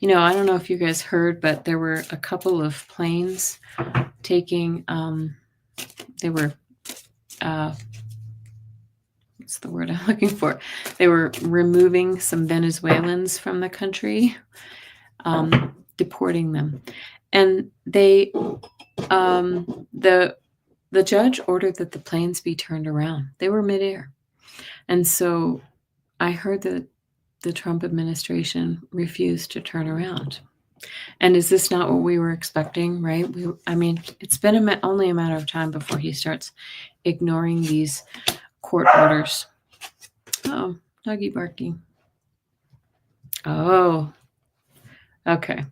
[SPEAKER 1] I don't know if you guys heard, but there were a couple of planes taking, they were, what's the word I'm looking for? They were removing some Venezuelans from the country, deporting them. And they, the judge ordered that the planes be turned around. They were midair. And so I heard that the Trump administration refused to turn around. And is this not what we were expecting, right? It's been only a matter of time before he starts ignoring these court orders. Oh, doggy barking. Oh, okay.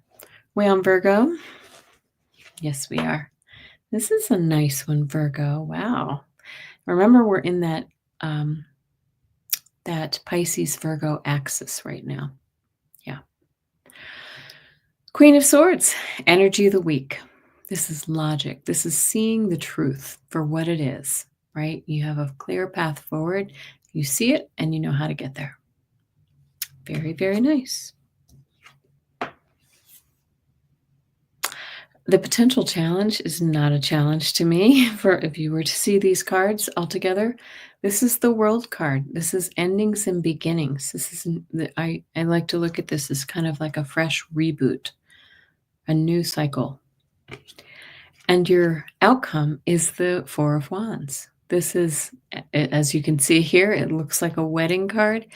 [SPEAKER 1] We on Virgo? Yes, we are. This is a nice one, Virgo. Wow. Remember, we're in that Pisces Virgo axis right now. Yeah. Queen of Swords, energy of the week. This is logic. This is seeing the truth for what it is, right? You have a clear path forward. You see it and you know how to get there. Very, very nice. The potential challenge is not a challenge to me. For if you were to see these cards all together, this is the World card. This is endings and beginnings. This is I like to look at this as kind of like a fresh reboot. a new cycle. And your outcome is the Four of Wands. This is, as you can see here, it looks like a wedding card.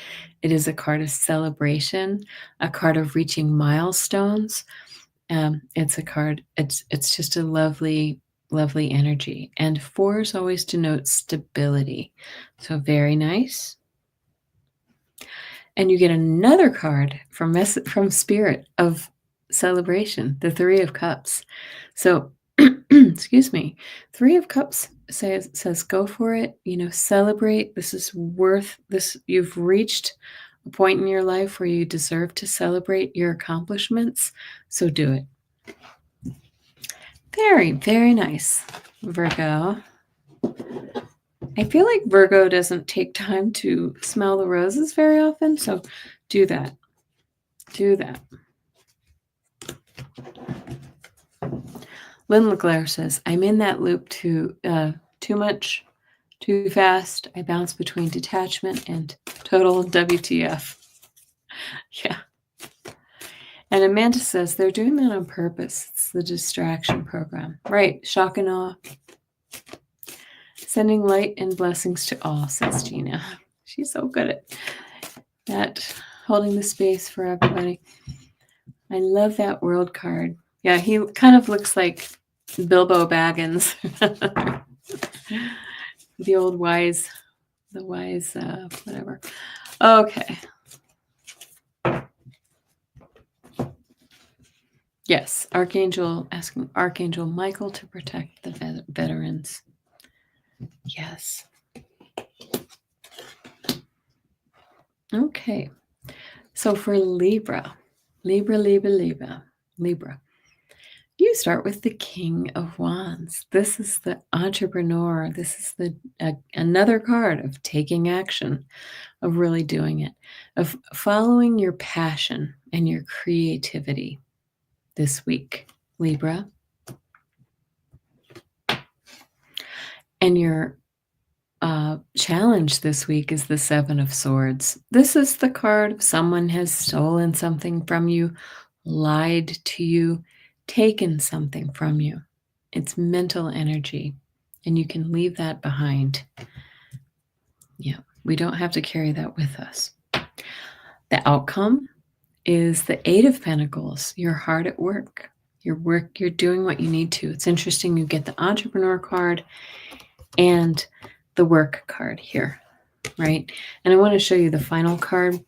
[SPEAKER 1] It is a card of celebration, a card of reaching milestones. It's a card, it's just a lovely, lovely energy. And fours always denote stability. So very nice. And you get another card from Spirit of celebration, the Three of Cups. So, excuse me, Three of Cups says go for it, celebrate. This is worth this. You've reached a point in your life where you deserve to celebrate your accomplishments. So do it. Very, very nice, Virgo. I feel like Virgo doesn't take time to smell the roses very often, so do that. Do that. Lynn LeClaire says, I'm in that loop too much, too fast. I bounce between detachment and total WTF. Yeah. And Amanda says, they're doing that on purpose. It's the distraction program. Right. Shock and awe. Sending light and blessings to all, says Gina. She's so good at that, holding the space for everybody. I love that world card. Yeah, he kind of looks like Bilbo Baggins. The old wise, whatever. Okay. Yes, asking Archangel Michael to protect the veterans. Yes. Okay. So for Libra, you start with the King of Wands. This is the entrepreneur. This is another card of taking action, of really doing it, of following your passion and your creativity this week, Libra. And your challenge this week is the Seven of Swords. This is the card of someone has stolen something from you, lied to you, taken something from you. It's mental energy, and you can leave that behind. Yeah, we don't have to carry that with us. The outcome is the Eight of Pentacles. You're hard at work. You're doing what you need to. It's interesting you get the entrepreneur card and the work card here, right? And I want to show you the final card,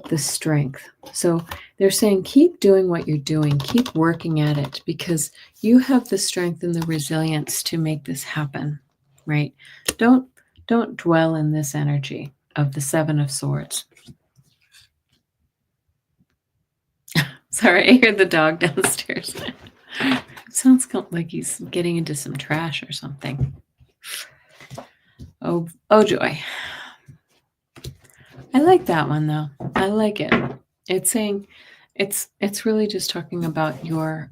[SPEAKER 1] the Strength. So they're saying keep doing what you're doing, keep working at it, because you have the strength and the resilience to make this happen, right? Don't dwell in this energy of the Seven of Swords. Sorry, I hear the dog downstairs. It sounds like he's getting into some trash or something. Oh joy. I like that one though. I like it. It's saying it's really just talking about your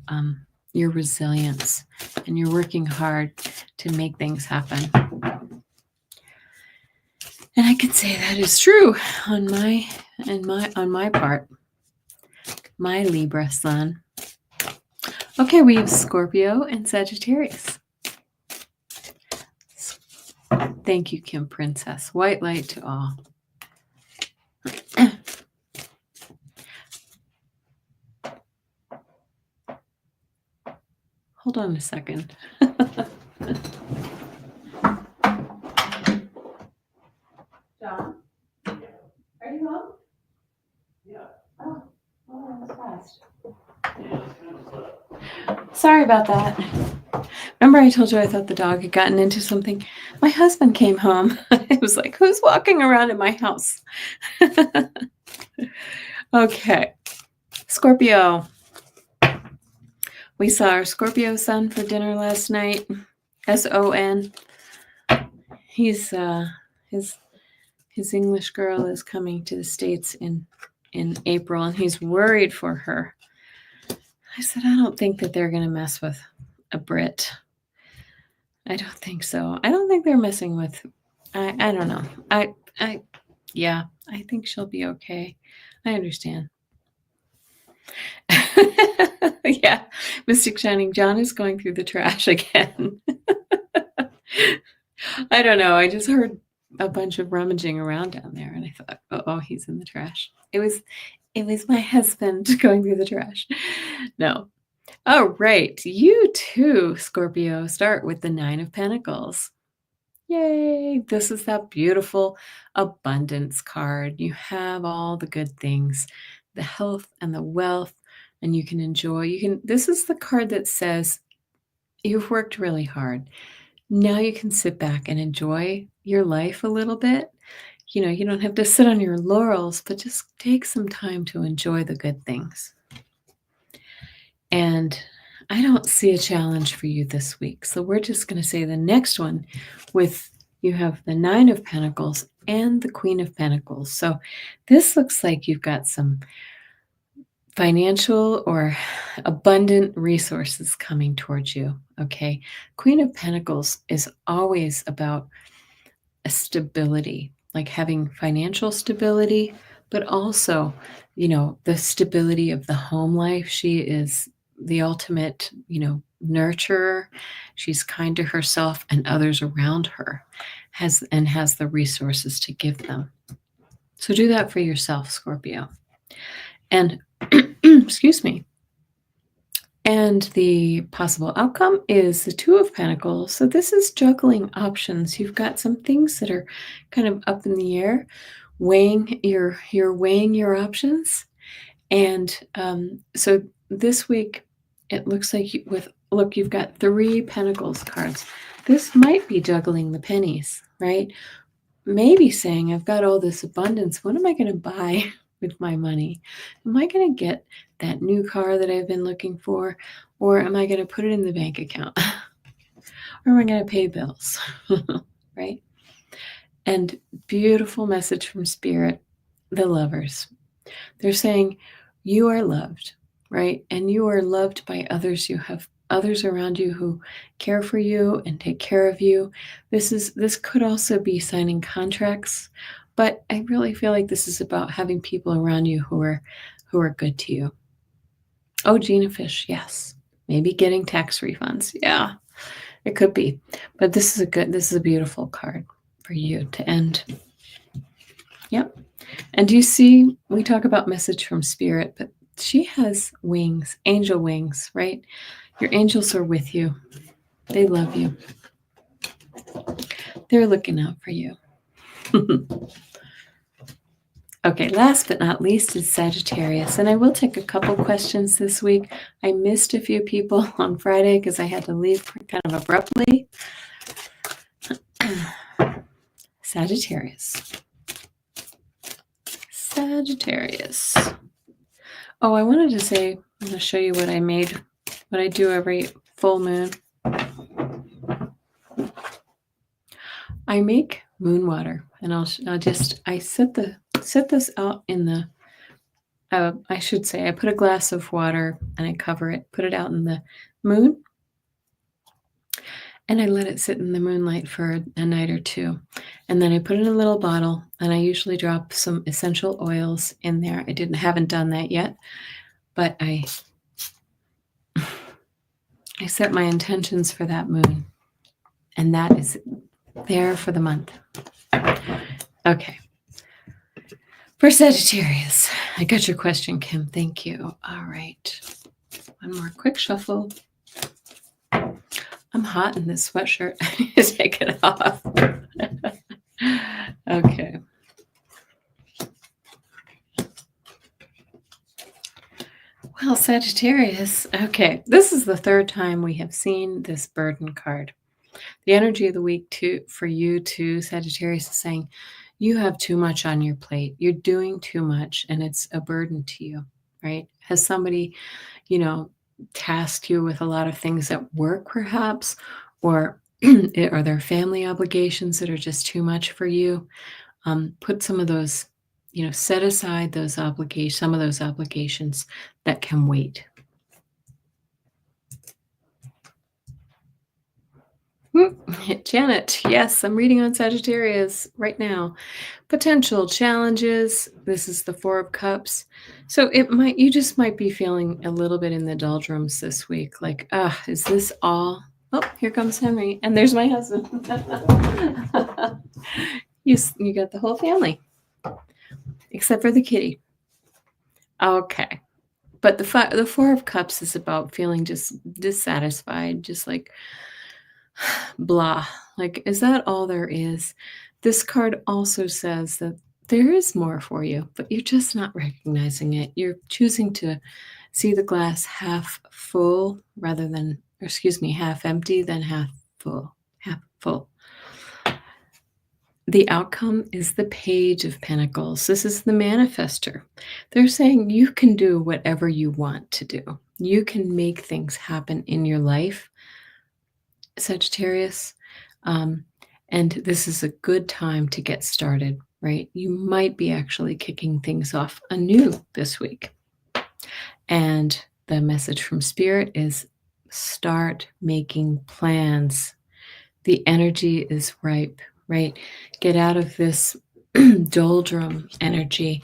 [SPEAKER 1] resilience, and you're working hard to make things happen. And I can say that is true on my part. My Libra sun. Okay, we have Scorpio and Sagittarius. Thank you, Kim Princess. White light to all. Hold on a second. John, are you home?
[SPEAKER 2] Yeah.
[SPEAKER 1] Oh, that was fast.
[SPEAKER 2] Yeah, it's kind of slow.
[SPEAKER 1] Sorry about that. Remember I told you I thought the dog had gotten into something? My husband came home. I was like, who's walking around in my house? Okay. Scorpio. We saw our Scorpio sun for dinner last night. SON. He's his English girl is coming to the States in April, and he's worried for her. I said, I don't think that they're going to mess with a Brit. I don't think so. I don't think they're messing with, I don't know. I think she'll be okay. I understand. Yeah, Mystic Shining John is going through the trash again. I don't know. I just heard a bunch of rummaging around down there, and I thought, oh, he's in the trash. It was my husband going through the trash. No. Oh, right. You too, Scorpio. Start with the Nine of Pentacles. Yay! This is that beautiful abundance card. You have all the good things, the health and the wealth, and you can enjoy. This is the card that says you've worked really hard. Now you can sit back and enjoy your life a little bit. You don't have to sit on your laurels, but just take some time to enjoy the good things. And I don't see a challenge for you this week. So we're just going to say the next one with you have the Nine of Pentacles and the Queen of Pentacles. So this looks like you've got some financial or abundant resources coming towards you. Okay. Queen of Pentacles is always about a stability, like having financial stability, but also, the stability of the home life. She is the ultimate, nurturer. She's kind to herself and others around her, has the resources to give them. So do that for yourself, Scorpio. And excuse me. And the possible outcome is the Two of Pentacles. So this is juggling options. You've got some things that are kind of up in the air, you're weighing your options. And so this week, it looks like you've got 3 Pentacles cards. This might be juggling the pennies, right? Maybe saying, I've got all this abundance. What am I going to buy with my money? Am I going to get that new car that I've been looking for? Or am I going to put it in the bank account? Or am I going to pay bills? Right? And beautiful message from Spirit, the Lovers. They're saying, you are loved, right? And you are loved by others. You have others around you who care for you and take care of you. This could also be signing contracts, but I really feel like this is about having people around you who are good to you. Oh, Gina Fish, yes. Maybe getting tax refunds. Yeah, it could be. But this is a beautiful card for you to end. Yep. And do you see, we talk about message from Spirit, but she has wings, angel wings, right? Your angels are with you. They love you. They're looking out for you. Okay, last but not least is Sagittarius. And I will take a couple questions this week. I missed a few people on Friday because I had to leave kind of abruptly. Sagittarius. Oh, I wanted to say, I'm going to show you what I made, what I do every full moon. I make moon water, and I set this out in the, I should say, I put a glass of water and I cover it, put it out in the moon, and I let it sit in the moonlight for a night or two. And then I put it in a little bottle, and I usually drop some essential oils in there. I haven't done that yet, but I set my intentions for that moon, and that is there for the month. Okay. For Sagittarius, I got your question, Kim. Thank you. All right. One more quick shuffle. I'm hot in this sweatshirt. I need to take it off. Okay. Well, Sagittarius. Okay. This is the 3rd time we have seen this burden card. The energy of the week for you too, Sagittarius, is saying you have too much on your plate. You're doing too much and it's a burden to you, right? Has somebody, tasked you with a lot of things at work perhaps, or are there family obligations that are just too much for you? Put some of those, set aside those obligations, some of those obligations that can wait. Janet, yes, I'm reading on Sagittarius right now. Potential challenges. This is the Four of Cups. So you just might be feeling a little bit in the doldrums this week. Like, is this all? Oh, here comes Henry. And there's my husband. You got the whole family, except for the kitty. Okay. But the Four of Cups is about feeling just dissatisfied, just like blah. Like, is that all there is? This card also says that there is more for you, but you're just not recognizing it. You're choosing to see the glass half full rather than, or excuse me, half empty than half full. Half full. The outcome is the Page of Pentacles. This is the manifester. They're saying you can do whatever you want to do. You can make things happen in your life, Sagittarius. And this is a good time to get started, right? You might be actually kicking things off anew this week. And the message from Spirit is start making plans. The energy is ripe, right? Get out of this doldrum energy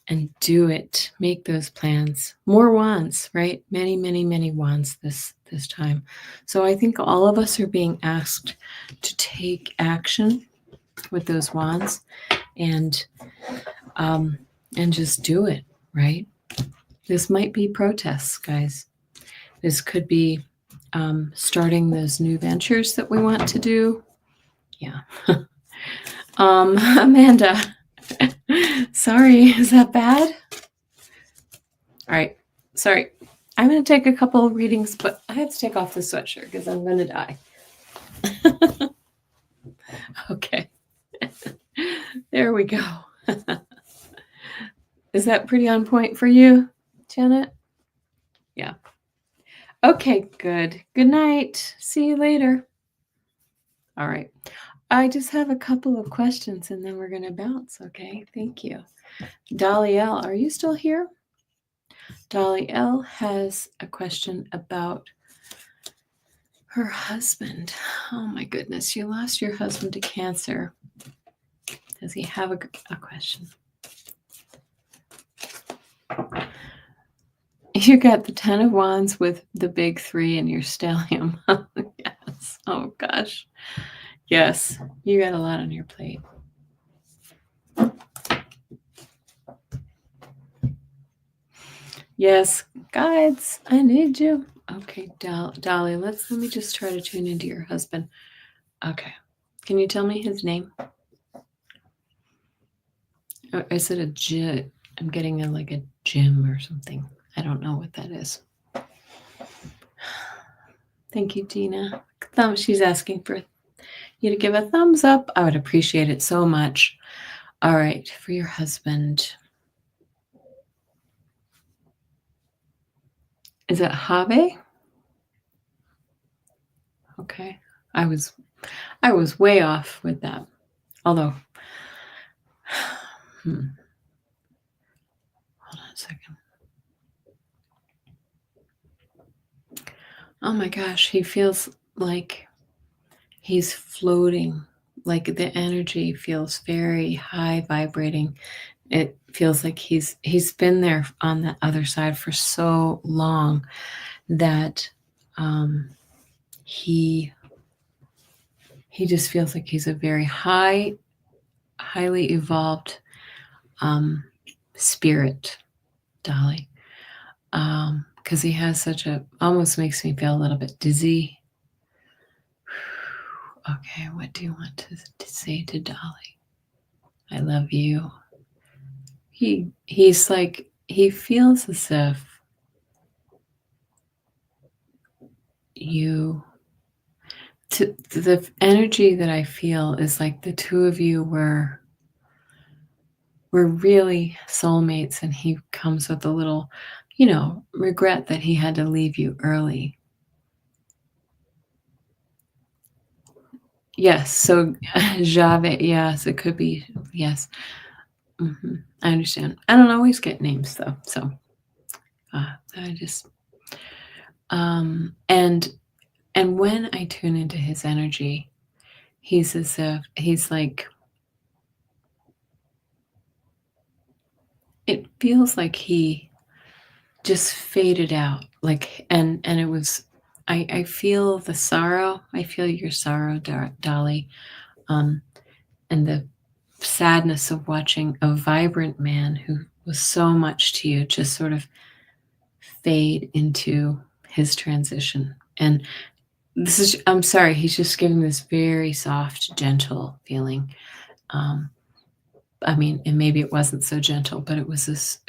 [SPEAKER 1] and do it. Make those plans. More wands, right? Many, many, many wands this time. So I think all of us are being asked to take action with those wands and just do it, right? This might be protests, guys. This could be starting those new ventures that we want to do. Yeah. Amanda, sorry, is that bad? All right, sorry. I'm going to take a couple of readings, but I have to take off the sweatshirt because I'm going to die. Okay. There we go. Is that pretty on point for you, Janet? Yeah. Okay, good. Good night. See you later. All right. I just have a couple of questions and then we're going to bounce. Okay. Thank you. Dolly L, are you still here? Dolly L has a question about her husband. Oh my goodness. You lost your husband to cancer. Does he have a question? You got the 10 of Wands with the big 3 in your stellium. Yes. Oh gosh. Yes. You got a lot on your plate. Yes. Guides, I need you. Okay, Dolly, let me just try to tune into your husband. Okay. Can you tell me his name? Or is it a J? I'm getting like a Jim or something. I don't know what that is. Thank you, Tina. She's asking for you to give a thumbs up. I would appreciate it so much. All right, for your husband. Is it Have? Okay. I was way off with that. Although, hold on a second. Oh my gosh, he feels like he's floating. Like the energy feels very high vibrating. It feels like he's been there on the other side for so long that he just feels like he's a very highly evolved spirit, Dolly. Because he has such almost makes me feel a little bit dizzy. Okay, what do you want to say to Dolly? I love you. He's like, he feels as if the energy that I feel is like the two of you were really soulmates, and he comes with a little, regret that he had to leave you early. Yes, so Jave, yes, it could be, yes. Mm-hmm. I understand. I don't always get names though, so I just and And when I tune into his energy, he's as if he's like, it feels like he just faded out. Like, and it was, I feel the sorrow. I feel your sorrow, Dolly, and the sadness of watching a vibrant man who was so much to you just sort of fade into his transition. And this is, I'm sorry, he's just giving this very soft, gentle feeling. I mean, and maybe it wasn't so gentle, but it was this,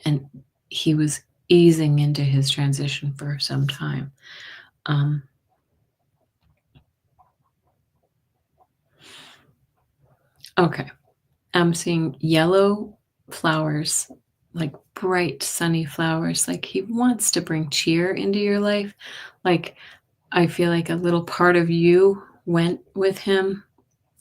[SPEAKER 1] and he was easing into his transition for some time. Okay. I'm seeing yellow flowers, like bright, sunny flowers. Like he wants to bring cheer into your life. Like I feel like a little part of you went with him.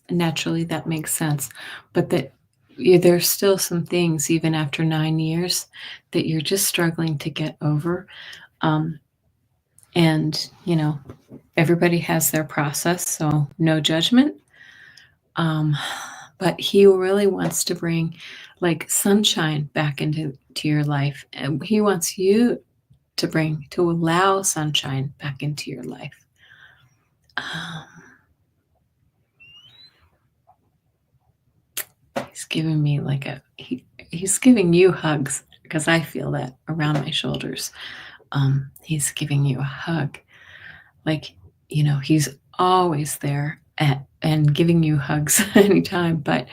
[SPEAKER 1] Naturally, that makes sense. But that there's still some things, even after 9 years, that you're just struggling to get over. And, everybody has their process, so no judgment. But he really wants to bring like sunshine back into your life. And he wants you to allow sunshine back into your life. He's giving me like he's giving you hugs because I feel that around my shoulders. He's giving you a hug. Like, he's always there and giving you hugs anytime. But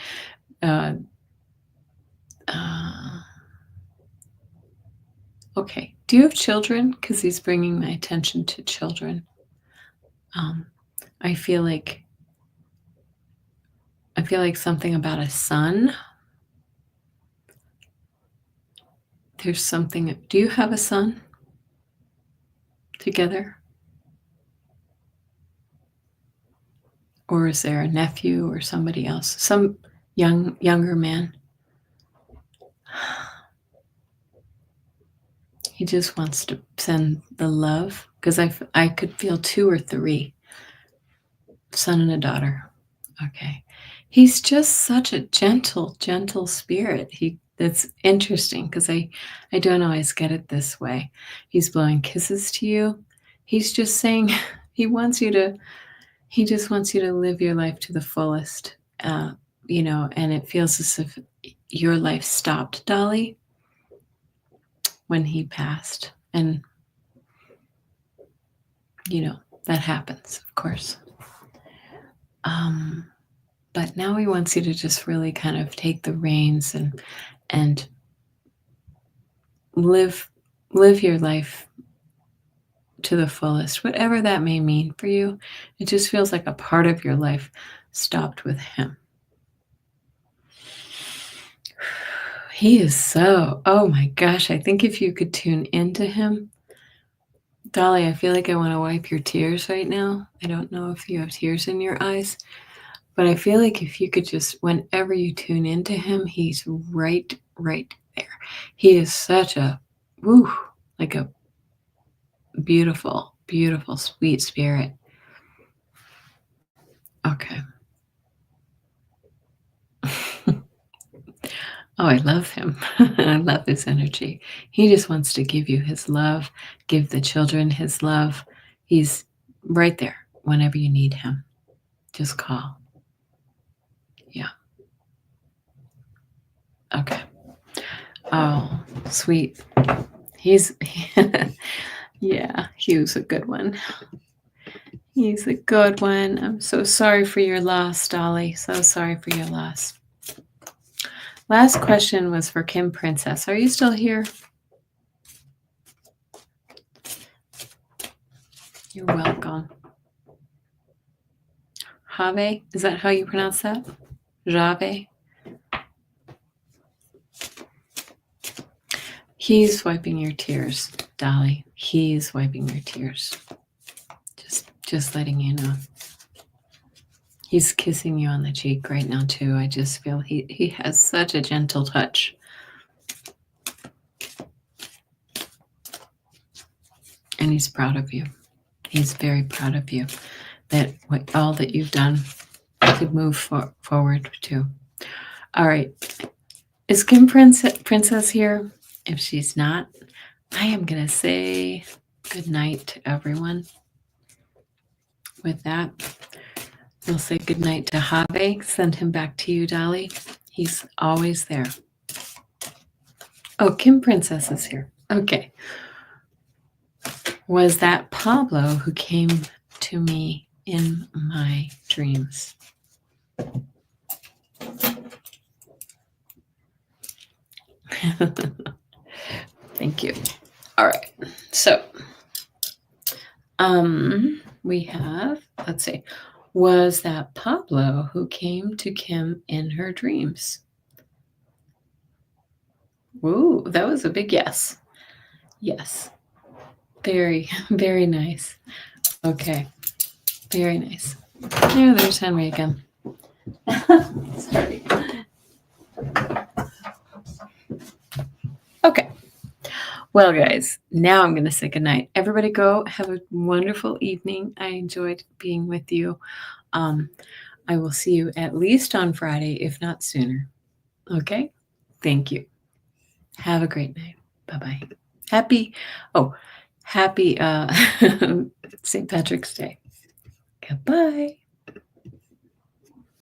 [SPEAKER 1] okay. Do you have children? Because he's bringing my attention to children. I feel like something about a son. There's something. Do you have a son together? Or is there a nephew or somebody else? Some younger man? He just wants to send the love, because I could feel 2 or 3. Son and a daughter. Okay. He's just such a gentle spirit. That's interesting because I don't always get it this way. He's blowing kisses to you. He's just saying he just wants you to live your life to the fullest. And it feels as if your life stopped, Dolly, when he passed. And that happens, of course. But now he wants you to just really kind of take the reins and live your life to the fullest, whatever that may mean for you. It just feels like a part of your life stopped with him. He is so, oh my gosh, I think if you could tune into him, Dolly, I feel like I want to wipe your tears right now. I don't know if you have tears in your eyes, but I feel like if you could just, whenever you tune into him, he's right there. He is such a, like a beautiful, sweet spirit. Okay. Oh, I love him. I love his energy. He just wants to give you his love, give the children his love. He's right there whenever you need him. Just call. Yeah. Okay. Oh, sweet. Yeah, he was a good one. He's a good one. I'm so sorry for your loss, Dolly. So sorry for your loss. Last question was for Kim Princess. Are you still here? You're welcome. Have, is that how you pronounce that? Jave? He's wiping your tears, Dolly. He's wiping your tears. Just letting you know. He's kissing you on the cheek right now, too. I just feel he has such a gentle touch. And he's proud of you. He's very proud of you, that all that you've done to move forward to. All right. Is Kim Princess here? If she's not, I am going to say good night to everyone. With that, we'll say good night to Have. Send him back to you, Dolly. He's always there. Oh, Kim Princess is here. Okay. Was that Pablo who came to me in my dreams? Thank you. All right. So, we have, let's see, was that Pablo who came to Kim in her dreams? Ooh, that was a big yes. Yes. Very, very nice. Okay. Very nice. Yeah, there's Henry again. Sorry. Okay. Well, guys, now I'm going to say goodnight. Everybody go have a wonderful evening. I enjoyed being with you. I will see you at least on Friday, if not sooner. Okay? Thank you. Have a great night. Bye-bye. Happy St. Patrick's Day. Goodbye.